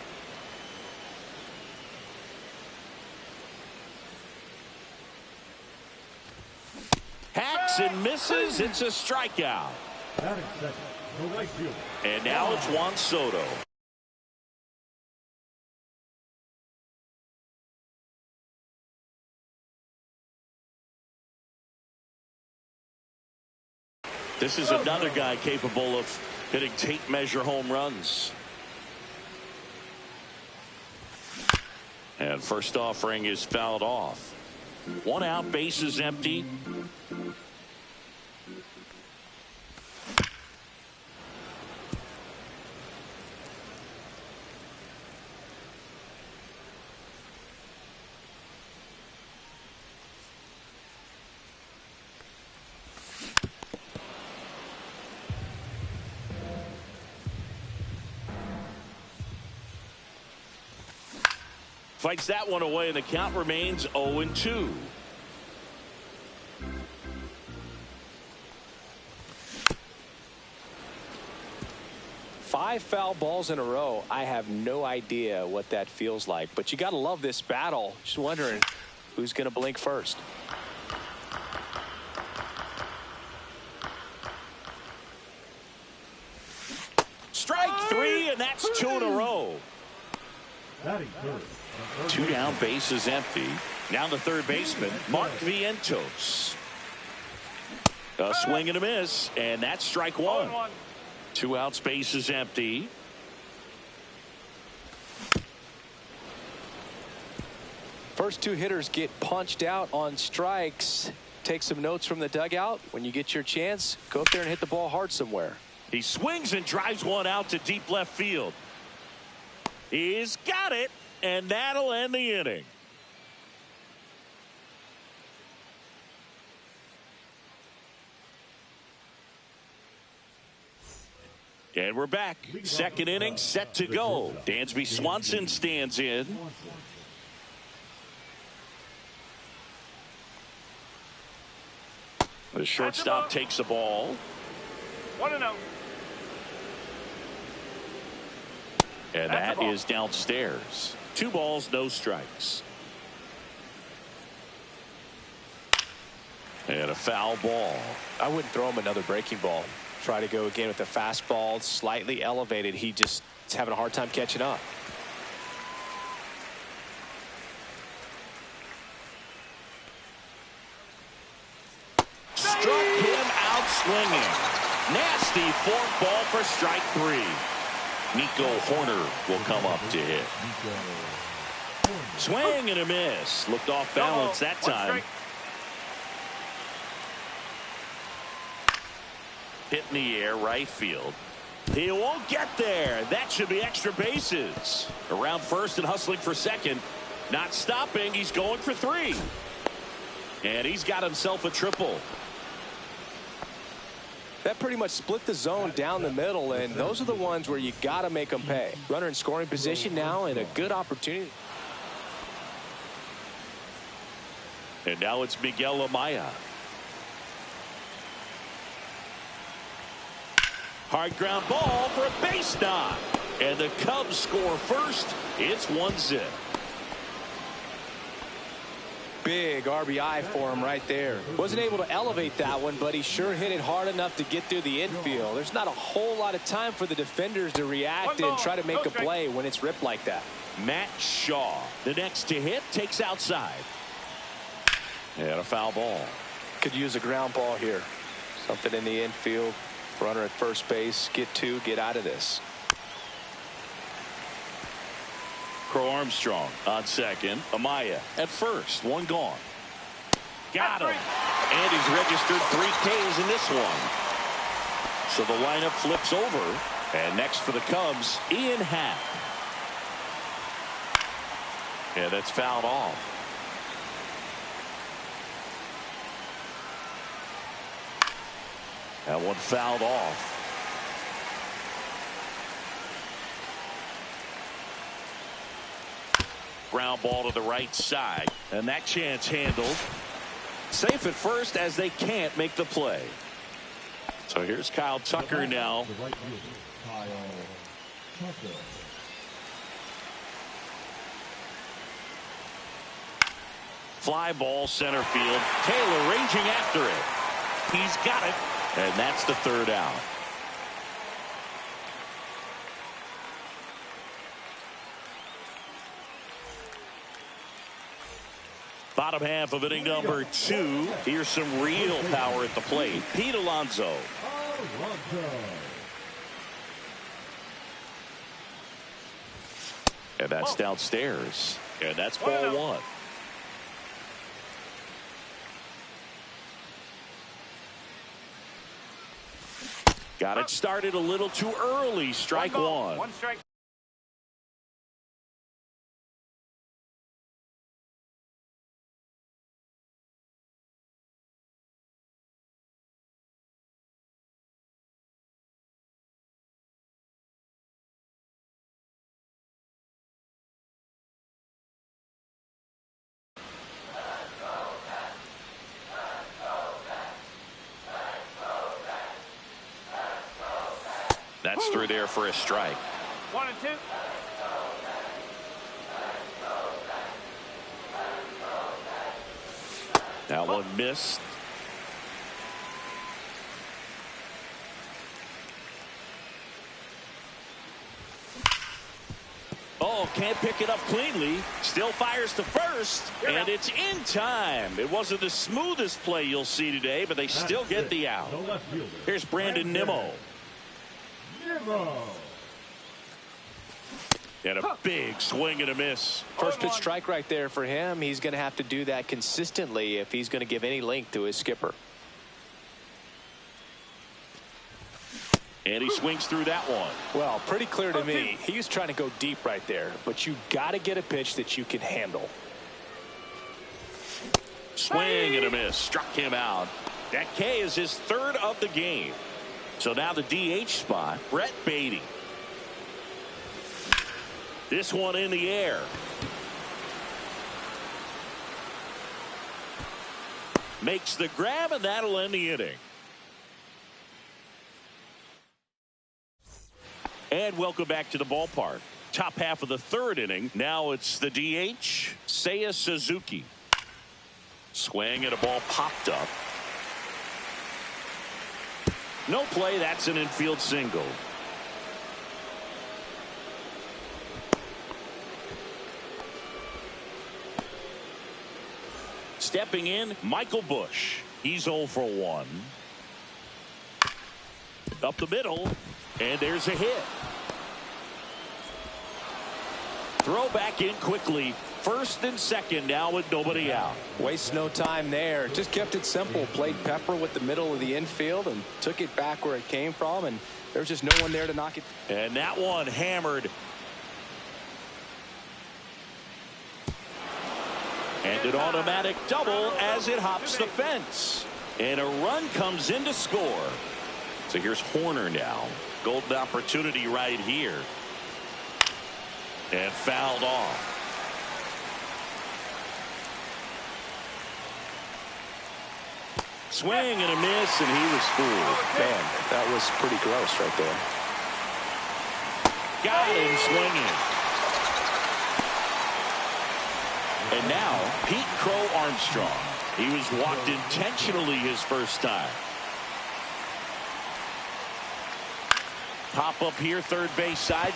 Hacks and misses. It's a strikeout. Batting second, the right fielder. And now it's Juan Soto. This is another guy capable of hitting tape measure home runs. And first offering is fouled off. One out, base is empty. Fights that one away, and the count remains 0-2. Five foul balls in a row. I have no idea what that feels like, but you got to love this battle. Just wondering who's going to blink first. Strike three, and that's two in a row. Batting third. Two down, base is empty. Now the third baseman, Mark Vientos. A swing and a miss, and that's strike one. Two outs, base is empty. First two hitters get punched out on strikes. Take some notes from the dugout. When you get your chance, go up there and hit the ball hard somewhere. He swings and drives one out to deep left field. He's got it, and that'll end the inning. And we're back. Second inning set to go. Dansby Swanson stands in. The shortstop takes the ball. 1-0. And that is downstairs. 2 balls, no strikes. And a foul ball. I wouldn't throw him another breaking ball. Try to go again with the fastball, slightly elevated. He just is having a hard time catching up. Struck him out swinging. Nasty fork ball for strike 3. Nico Horner will come up to hit. Swing and a miss. Looked off balance that time. Hit in the air, right field. He won't get there. That should be extra bases. Around first and hustling for second. Not stopping. He's going for 3. And he's got himself a triple. That pretty much split the zone down the middle, and those are the ones where you got to make them pay. Runner in scoring position now, and a good opportunity. And now it's Miguel Amaya. Hard ground ball for a base knock. And the Cubs score first. It's 1-0. Big RBI for him right there. Wasn't able to elevate that one, but he sure hit it hard enough to get through the infield. There's not a whole lot of time for the defenders to react and try to make a play when it's ripped like that. Matt Shaw, the next to hit, takes outside. And a foul ball. Could use a ground ball here. Something in the infield. Runner at first base. Get 2. Get out of this. Crow Armstrong on second. Amaya at first. 1 gone. Got him. And he's registered 3 Ks in this one. So the lineup flips over. And next for the Cubs, Ian Happ. And that's fouled off. That one fouled off. Ground ball to the right side. And that chance handled. Safe at first as they can't make the play. So here's Kyle Tucker now. The right fielder, Kyle Tucker. Fly ball center field. Taylor ranging after it. He's got it. And that's the 3rd out. Bottom half of inning number 2. Here's some real power at the plate. Pete Alonso. And that's downstairs. And that's ball 1. Got it started a little too early. Strike 1. 1 strike. That's through there for a strike. 1 and 2. That one missed. Oh, can't pick it up cleanly. Still fires to first. And it's in time. It wasn't the smoothest play you'll see today, but they still get the out. Here's Brandon Nimmo. And a big swing and a miss. First pitch strike right there for him. He's going to have to do that consistently if he's going to give any length to his skipper. And he swings through that one. Well, pretty clear to me. He was trying to go deep right there, but you got to get a pitch that you can handle. Swing and a miss. Struck him out. That K is his 3rd of the game. So now the DH spot, Brett Baty. This one in the air. Makes the grab, and that'll end the inning. And welcome back to the ballpark. Top half of the 3rd inning. Now it's the DH, Seiya Suzuki. Swing and a ball popped up. No play. That's an infield single. Stepping in, Michael Busch. He's 0 for 1. Up the middle, and there's a hit. Throw back in quickly. 1st and 2nd now with nobody out. Waste no time there. Just kept it simple. Played pepper with the middle of the infield and took it back where it came from, and there's just no one there to knock it. And that one hammered. And an automatic double as it hops the fence. And a run comes in to score. So here's Horner now. Golden opportunity right here. And fouled off. Swing and a miss, and he was fooled. Man, that was pretty gross right there. Got him swinging. And now, Pete Crow Armstrong. He was walked intentionally his first time. Pop up here, 3rd base side.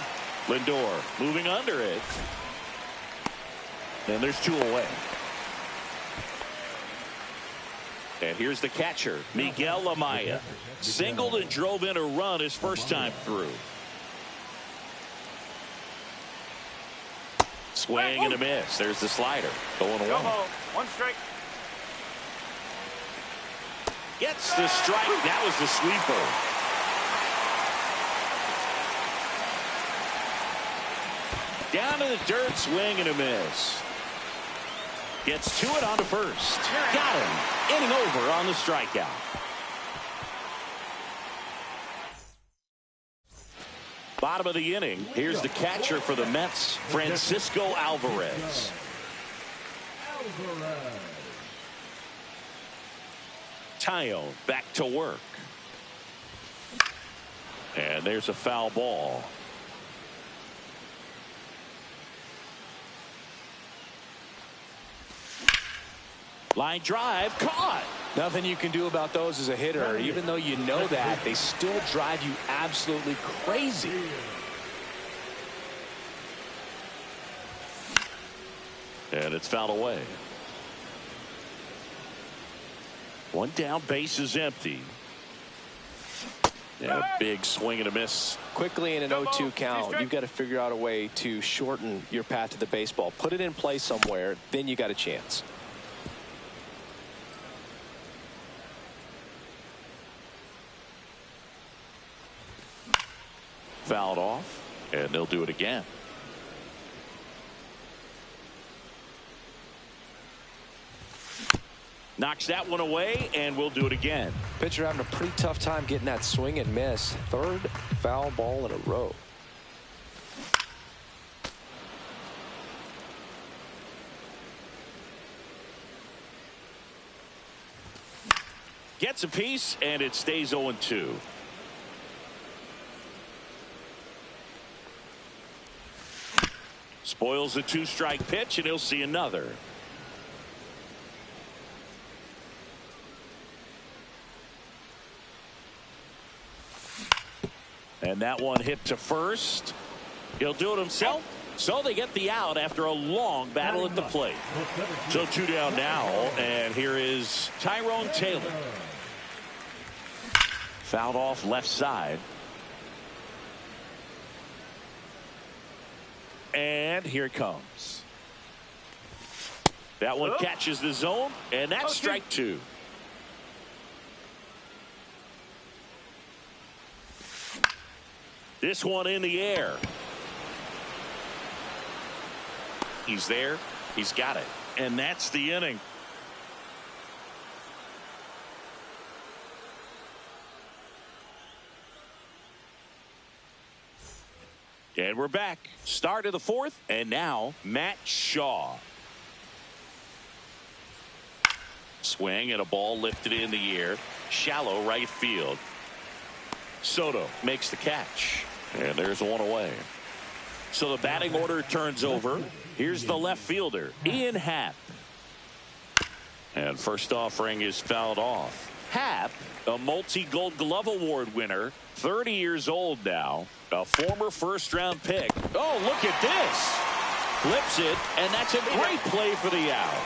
Lindor moving under it. And there's 2 away. And here's the catcher, Miguel Amaya. Singled and drove in a run his first time through. Swing and a miss. There's the slider. 0-1. 1 strike. Gets the strike. That was the sweeper. Down to the dirt, swing and a miss. Gets to it on to first. Got him. Inning over on the strikeout. Bottom of the inning. Here's the catcher for the Mets, Francisco Alvarez. Tayo back to work. And there's a foul ball. Line drive, caught. Nothing you can do about those as a hitter. Even though you know that, they still drive you absolutely crazy. And it's fouled away. One down, base is empty. And a big swing and a miss. Quickly in an 0-2 count, you've got to figure out a way to shorten your path to the baseball. Put it in play somewhere, then you got a chance. Fouled off, and they'll do it again. Knocks that one away, and we'll do it again. Pitcher having a pretty tough time getting that swing and miss. Third foul ball in a row. Gets a piece, and it stays 0-2. Spoils the two-strike pitch, and he'll see another. And that one hit to first. He'll do it himself. So they get the out after a long battle at the plate. So 2 down now, and here is Tyrone Taylor. Fouled off left side. And here it comes. That one catches the zone, and that's strike 2. This one in the air. He's there. He's got it. And that's the inning. And we're back. Start of the fourth, and now Matt Shaw. Swing and a ball lifted in the air. Shallow right field. Soto makes the catch. And there's one away. So the batting order turns over. Here's the left fielder, Ian Happ. And first offering is fouled off. Happ, a multi-Gold Glove Award winner, 30 years old now, a former first-round pick. Oh, look at this. Flips it, and that's a great play for the out.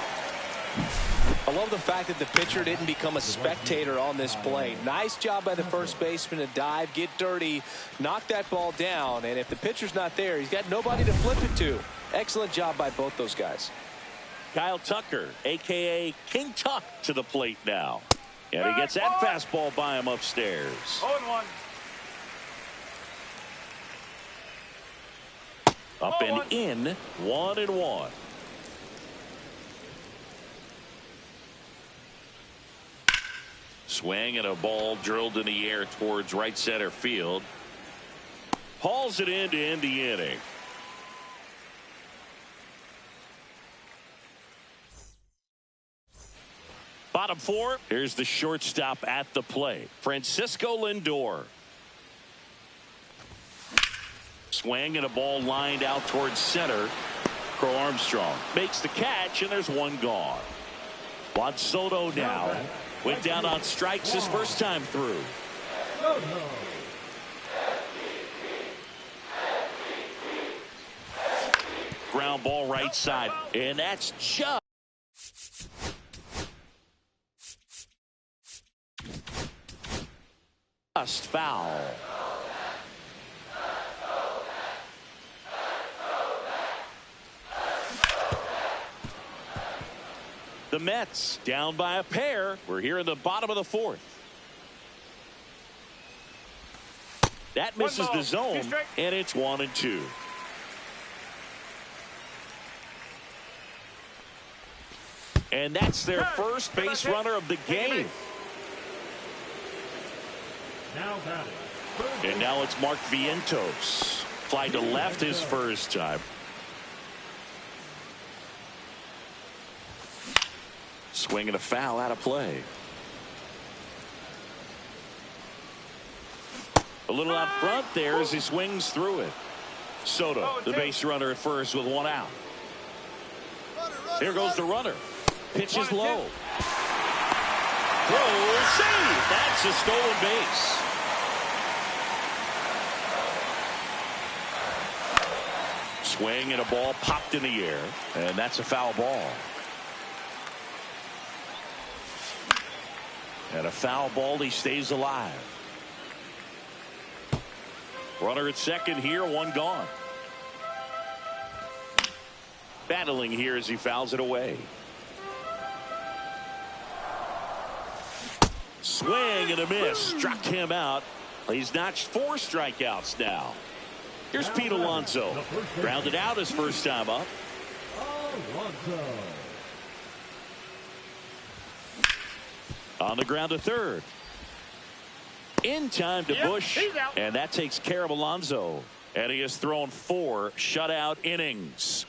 I love the fact that the pitcher didn't become a spectator on this play. Nice job by the first baseman to dive, get dirty, knock that ball down. And if the pitcher's not there, he's got nobody to flip it to. Excellent job by both those guys. Kyle Tucker, a.k.a. King Tuck, to the plate now. And he gets that fastball by him upstairs. 0-1. Up and in, 1-1. Swing and a ball drilled in the air towards right center field. Hauls it in to end the inning. Bottom four, here's the shortstop at the plate, Francisco Lindor. Swing and a ball lined out towards center. Crow Armstrong makes the catch, and there's one gone. Juan Soto now went down on strikes his first time through. Ground ball right side, and that's just foul. The The Mets down by a pair. We're here in the bottom of the fourth. That misses the zone, and it's 1-2. And that's their first base runner of the game. Now batting. And now it's Mark Vientos. Fly to left his first time. Swing and a foul out of play. A little out front there as he swings through it. Soto, the base runner at first with one out. Here goes the runner. Pitch is low. Throw, save. That's a stolen base. Swing and a ball popped in the air, and that's a foul ball. And a foul ball, he stays alive. Runner at second here, one gone. Battling here as he fouls it away. Swing and a miss. Struck him out. He's notched 4 strikeouts now. Here's Pete Alonso. Grounded out his first time up. Alonso. On the ground to third. In time to Bush. And that takes care of Alonso. And he has thrown 4 shutout innings.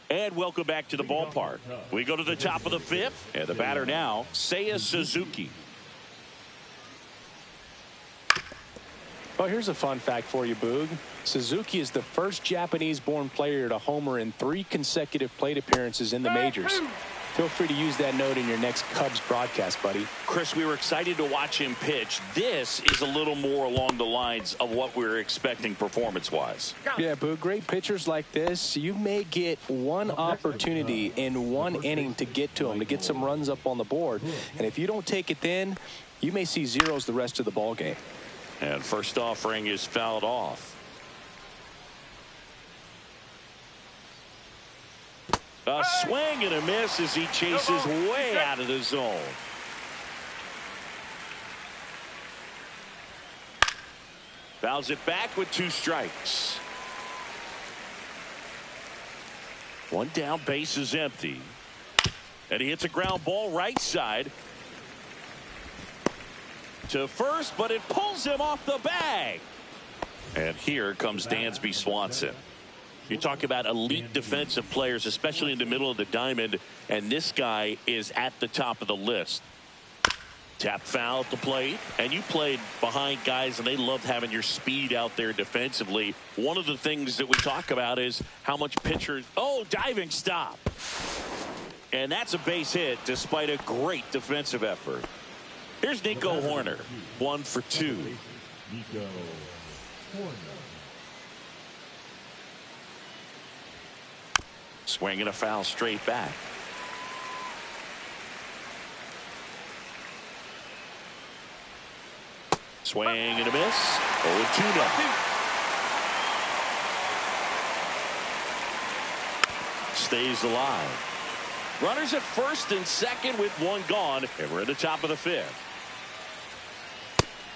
And welcome back to the ballpark. We go to the top of the 5th. And the batter now, Seiya Suzuki. Well, here's a fun fact for you, Boog. Suzuki is the first Japanese-born player to homer in 3 consecutive plate appearances in the majors. Feel free to use that note in your next Cubs broadcast, buddy. Chris, we were excited to watch him pitch. This is a little more along the lines of what we were expecting performance-wise. Yeah, Boog, great pitchers like this, you may get one opportunity in one inning to get to them, to get some runs up on the board. And if you don't take it then, you may see zeros the rest of the ball game. And first offering is fouled off. A swing and a miss as he chases way out of the zone. Fouls it back with 2 strikes. One down, base is empty. And he hits a ground ball right side to first, but it pulls him off the bag. And here comes Dansby Swanson. You talk about elite defensive players, especially in the middle of the diamond, and this guy is at the top of the list. Tap foul at the plate, and you played behind guys, and they loved having your speed out there defensively. One of the things that we talk about is how much pitchers... Oh, diving stop. And that's a base hit despite a great defensive effort. Here's Nico Hoerner, 1 for 2. Nico Hoerner. Swing and a foul straight back. Swing and a miss. 0-2 now. Stays alive. Runners at first and second with 1 gone. And we're in the top of the 5th.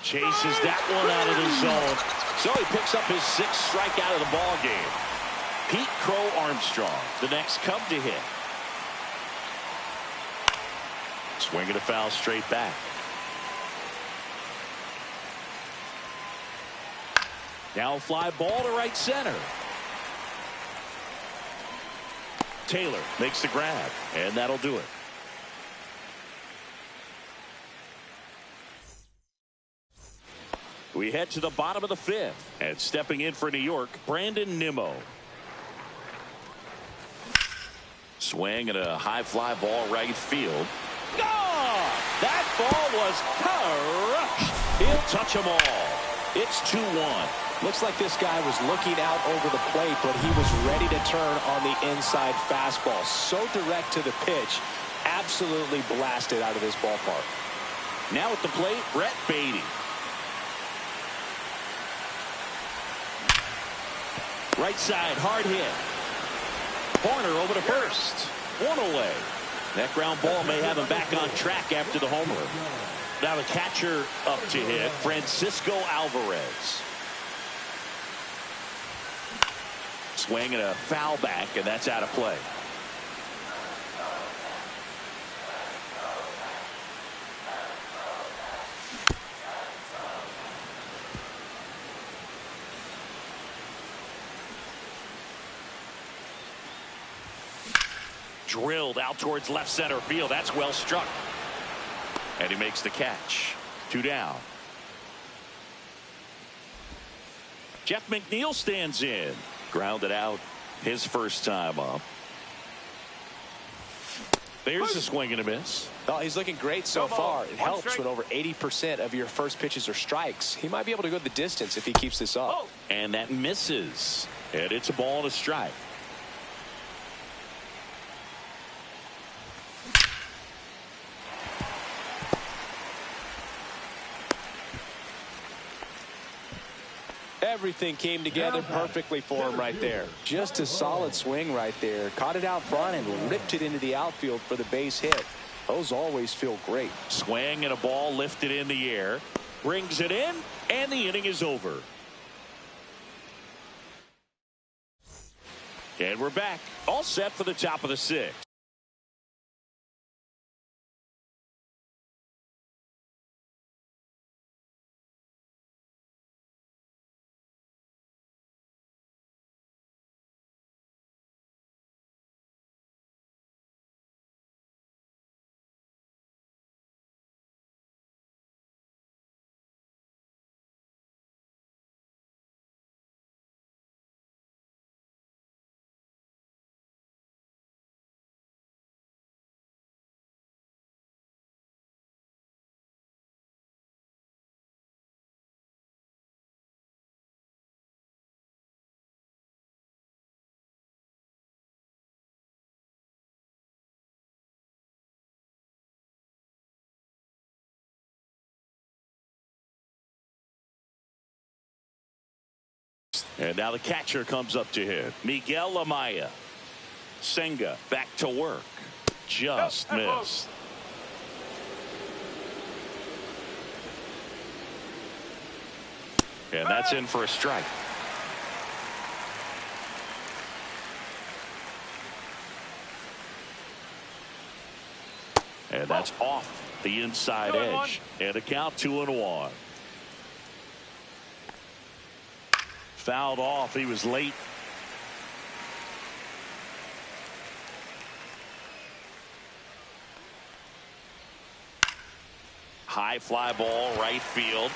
Chases that one out of the zone. So he picks up his 6th strikeout of the ball game. Pete Crow Armstrong, the next Cub to hit. Swing and a foul straight back. Now a fly ball to right center. Taylor makes the grab, and that'll do it. We head to the bottom of the 5th, and stepping in for New York, Brandon Nimmo. Swing and a high fly ball right field. Gone! That ball was crushed. He'll touch them all. It's 2-1. Looks like this guy was looking out over the plate, but he was ready to turn on the inside fastball. So direct to the pitch. Absolutely blasted out of this ballpark. Now at the plate, Brett Baty. Right side, hard hit. Corner over to first. One away. That ground ball may have him back on track after the homer. Now the catcher up to hit, Francisco Alvarez. Swing and a foul back, and that's out of play. Drilled out towards left center field. That's well struck. And he makes the catch. 2 down. Jeff McNeil stands in. Grounded out his first time up. There's a swing and a miss. Oh, he's looking great so far. It helps when over 80% of your first pitches are strikes. He might be able to go the distance if he keeps this up. And that misses. And it's a ball and a strike. Everything came together perfectly for him right there. Just a solid swing right there. Caught it out front and ripped it into the outfield for the base hit. Those always feel great. Swing and a ball lifted in the air. Brings it in, and the inning is over. And we're back. All set for the top of the 6th. And now the catcher comes up to hit. Miguel Amaya. Senga back to work. Just missed. And that's in for a strike. And that's off the inside edge. And a count 2-1. Fouled off. He was late. High fly ball, right field.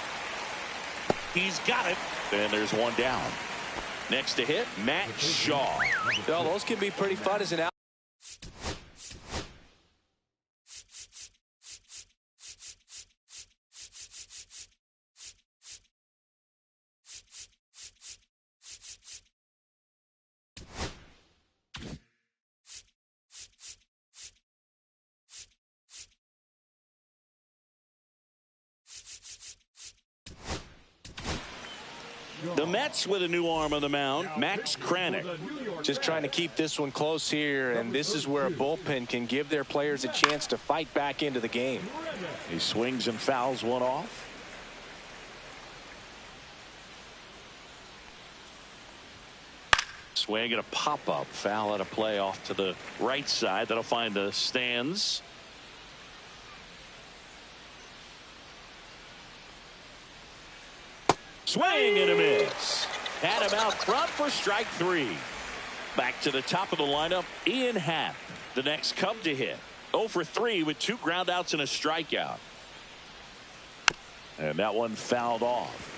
He's got it. And there's one down. Next to hit, Matt Shaw. Well, those can be pretty fun as an out. The Mets with a new arm on the mound, Max Kranick. Just trying to keep this one close here, and this is where a bullpen can give their players a chance to fight back into the game. He swings and fouls one off. Swing and a pop-up. Foul at a play off to the right side. That'll find the stands. Swing and a miss. Had him out front for strike 3. Back to the top of the lineup, Ian Happ, the next Cub to hit. 0 for 3 with 2 groundouts and a strikeout. And that one fouled off.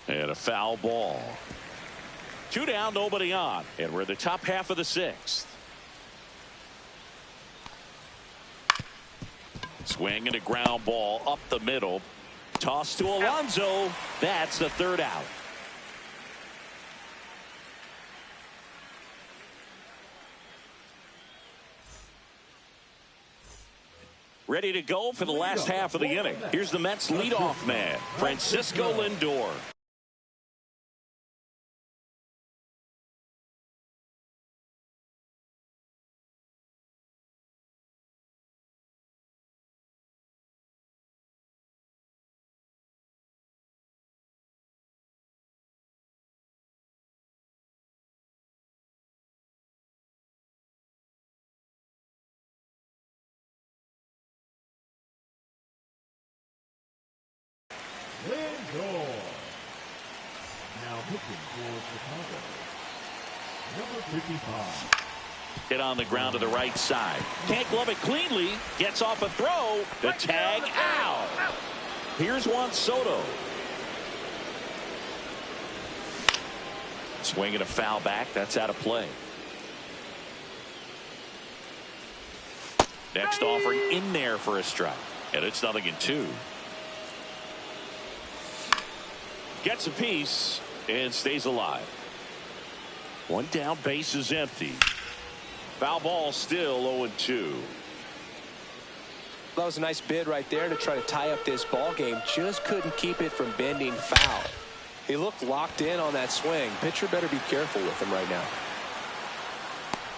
And a foul ball. 2 down, nobody on. And we're in the top half of the 6th. Swing and a ground ball up the middle. Toss to Alonso. That's the 3rd out. Ready to go for the last half of the inning. Here's the Mets leadoff man, Francisco Lindor. Lindor. Now pitching for Chicago. Number 55. Hit on the ground to the right side. Can't glove it cleanly. Gets off a throw. The tag out. Here's Juan Soto. Swinging a foul back. That's out of play. Next offering in there for a strike. And it's 0-2. Gets a piece and stays alive. One down, base is empty. Foul ball, still 0-2. That was a nice bid right there to try to tie up this ball game. Just couldn't keep it from bending foul. He looked locked in on that swing. Pitcher better be careful with him right now.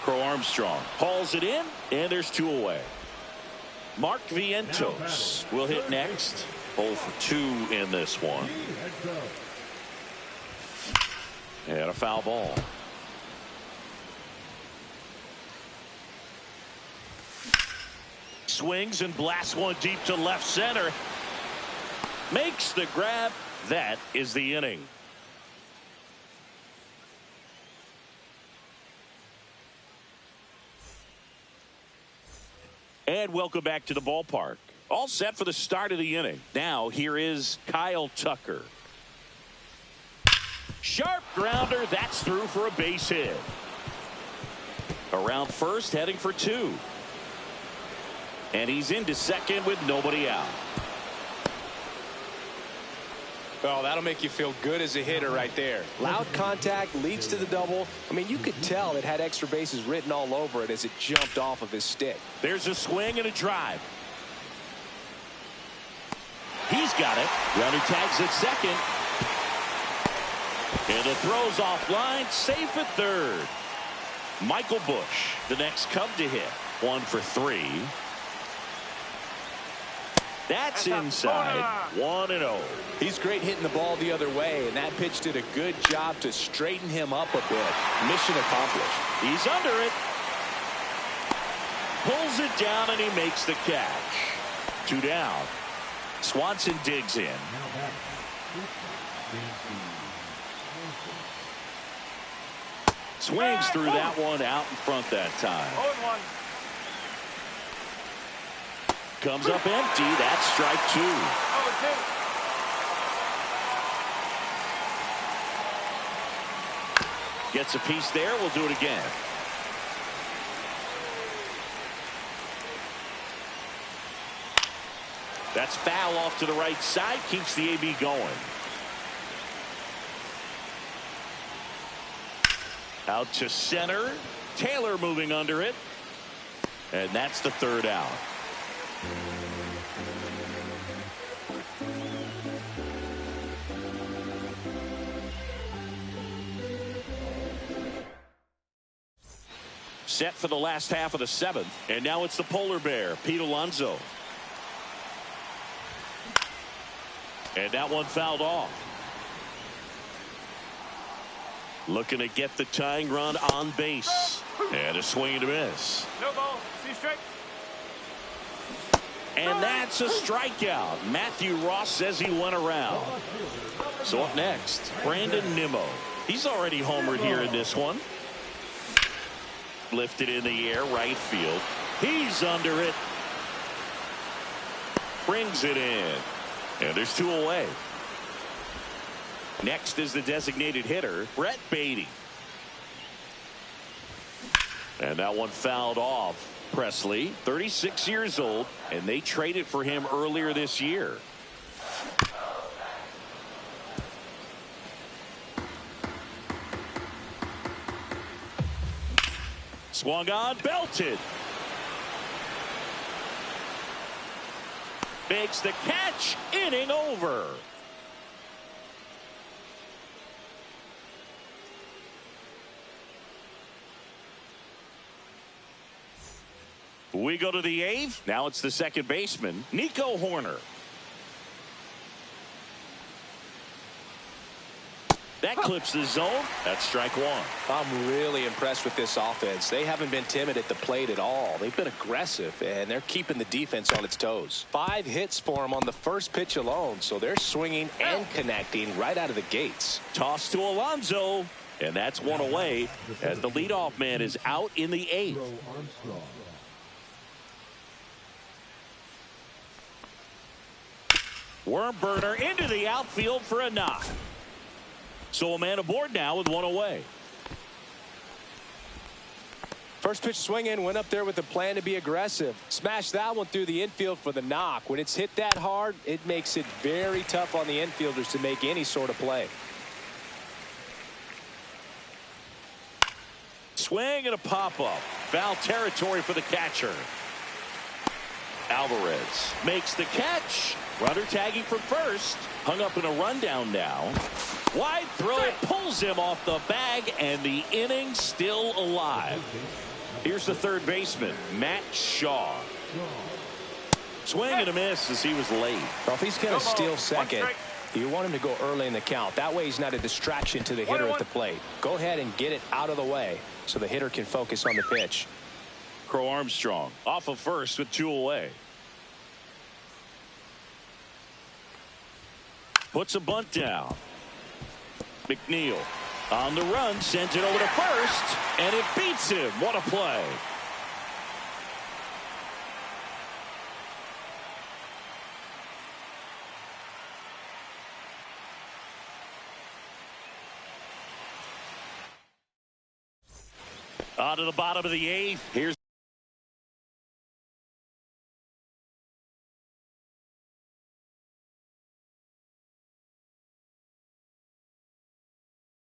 Crow Armstrong hauls it in, and there's 2 away. Mark Vientos will hit next. 0 for 2 in this one. And a foul ball. Swings and blasts one deep to left center. Makes the grab. That is the inning. And welcome back to the ballpark. All set for the start of the inning. Now here is Kyle Tucker. Sharp grounder. That's through for a base hit. Around first, heading for 2. And he's into second with nobody out. Oh, that'll make you feel good as a hitter right there. Loud contact leads to the double. I mean, you could tell it had extra bases written all over it as it jumped off of his stick. There's a swing and a drive. He's got it. Runner tags at second. And the throw's offline. Safe at third. Michael Busch, the next Cub to hit. 1 for 3. That's inside. 1-0. He's great hitting the ball the other way, and that pitch did a good job to straighten him up a bit. Mission accomplished. He's under it. Pulls it down, and he makes the catch. 2 down. Swanson digs in. Swings through that one out in front that time. 0-1. Comes up empty. That's strike 2. 0-2. Gets a piece there. We'll do it again. That's foul off to the right side. Keeps the AB going. Out to center. Taylor moving under it. And that's the 3rd out. Set for the last half of the 7th. And now it's the polar bear, Pete Alonso. And that one fouled off. Looking to get the tying run on base. And a swing and a miss. No ball. See straight. And that's a strikeout. Matthew Ross says he went around. So up next, Brandon Nimmo. He's already homered here in this one. Lifted in the air, right field. He's under it. Brings it in. And there's 2 away. Next is the designated hitter, Brett Baty. And that one fouled off. Presley, 36 years old, and they traded for him earlier this year. Swung on, belted. Makes the catch. Inning over. We go to the eighth. Now it's the second baseman, Nico Hoerner. That clips the zone. That's strike one. I'm really impressed with this offense. They haven't been timid at the plate at all. They've been aggressive, and they're keeping the defense on its toes. 5 hits for them on the first pitch alone, so they're swinging and connecting right out of the gates. Toss to Alonso, and that's one away as the leadoff man is out in the eighth. Worm burner into the outfield for a knock. So a man aboard now with one away. First pitch swinging, went up there with a plan to be aggressive. Smashed that one through the infield for the knock. When it's hit that hard, it makes it very tough on the infielders to make any sort of play. Swing and a pop-up. Foul territory for the catcher. Alvarez makes the catch. Runner tagging from first. Hung up in a rundown now. Wide throw pulls him off the bag, and the inning still alive. Here's the third baseman, Matt Shaw. Swing and a miss as he was late. Well, if he's going to steal second, you want him to go early in the count. That way he's not a distraction to the hitter at the plate. Go ahead and get it out of the way so the hitter can focus on the pitch. Crow Armstrong off of first with 2 away. Puts a bunt down. McNeil on the run, sends it over to first, and it beats him. What a play. On to the bottom of the eighth. Here's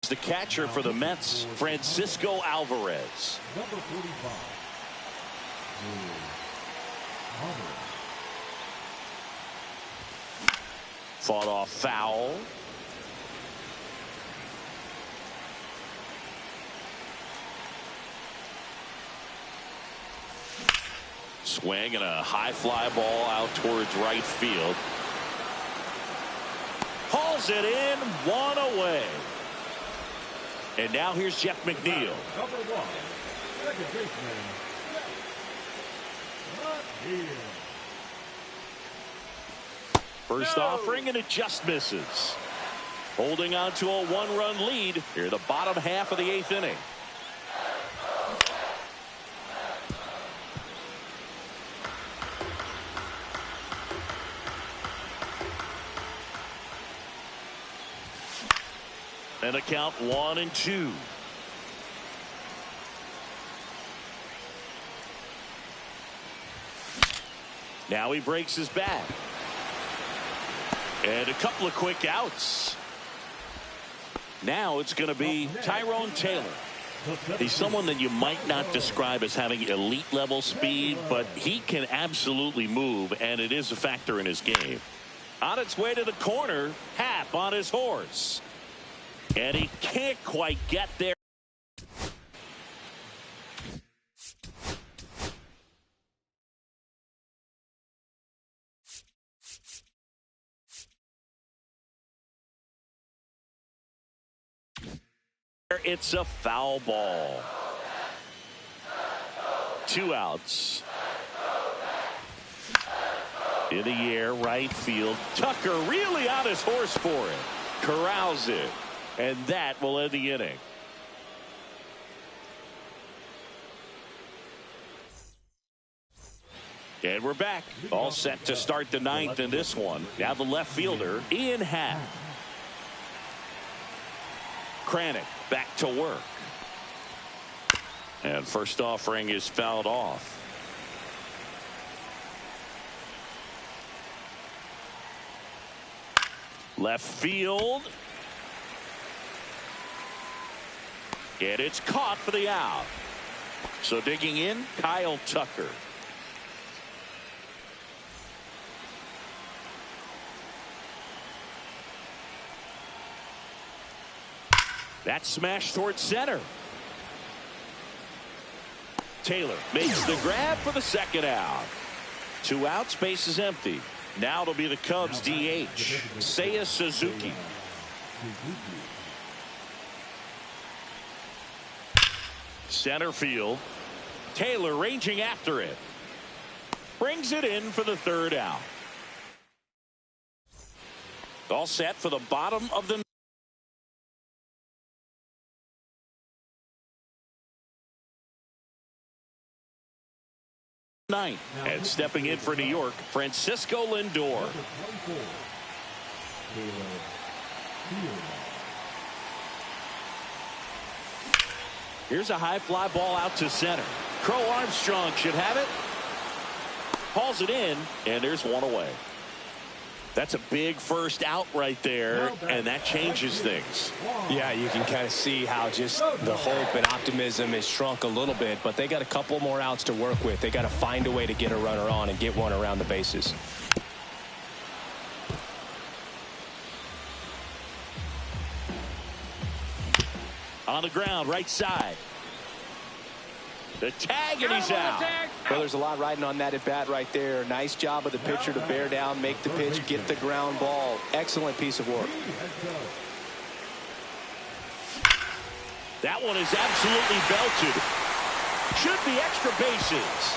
the catcher for the Mets, Francisco Alvarez. Number 45. Fought off foul. Swing and a high fly ball out towards right field. Hauls it in, 1 away. And now here's Jeff McNeil. Number 1. Second baseman. First offering, and it just misses. Holding on to a 1-run lead here, the bottom half of the 8th inning. And a count 1-2. Now he breaks his bat. And a couple of quick outs. Now it's going to be Tyrone Taylor. He's someone that you might not describe as having elite level speed, but he can absolutely move, and it is a factor in his game. On its way to the corner, Happ on his horse. And he can't quite get there. It's a foul ball. 2 outs. In the air, right field. Tucker really on his horse for it. Corrals it. And that will end the inning. And we're back. All set to start the 9th in this one. Now the left fielder, Ian Happ. Kranick back to work. And first offering is fouled off. Left field. And it's caught for the out. So digging in, Kyle Tucker. That's smashed towards center. Taylor makes the grab for the second out. 2 outs, base is empty. Now it'll be the Cubs DH, Seiya Suzuki. Center field. Taylor ranging after it. Brings it in for the 3rd out. All set for the bottom of the ninth. And stepping in for New York, Francisco Lindor. Here's a high fly ball out to center. Crow Armstrong should have it. Hauls it in, and there's one away. That's a big first out right there, and that changes things. Yeah, you can kind of see how just the hope and optimism is shrunk a little bit, but they got a couple more outs to work with. They got to find a way to get a runner on and get one around the bases. On the ground, right side. The tag, and he's out. Well, there's a lot riding on that at bat right there. Nice job of the pitcher to bear down, make the pitch, get the ground ball. Excellent piece of work. That one is absolutely belted. Should be extra bases.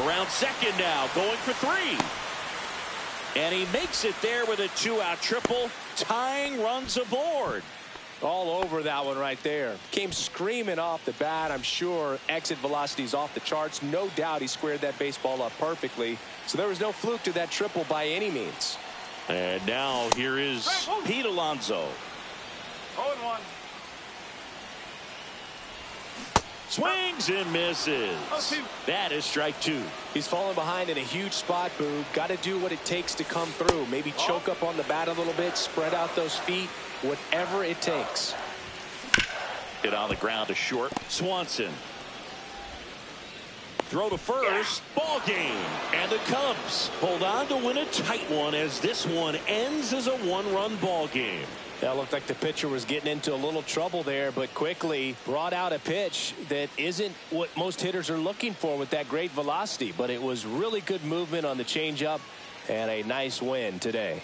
Around second now, going for 3. And he makes it there with a 2-out triple. Tying runs aboard. All over that one right there. Came screaming off the bat. I'm sure exit velocity's off the charts. No doubt he squared that baseball up perfectly. So there was no fluke to that triple by any means. And now here is Pete Alonso. 0-1. Swings and misses. That is strike 2. He's falling behind in a huge spot, Boog. Got to do what it takes to come through. Maybe choke up on the bat a little bit, spread out those feet, whatever it takes. Hit on the ground to short. Swanson. Throw to first. Ball game. And the Cubs hold on to win a tight one as this one ends as a 1-run ball game. That looked like the pitcher was getting into a little trouble there, but quickly brought out a pitch that isn't what most hitters are looking for with that great velocity. But it was really good movement on the changeup and a nice win today.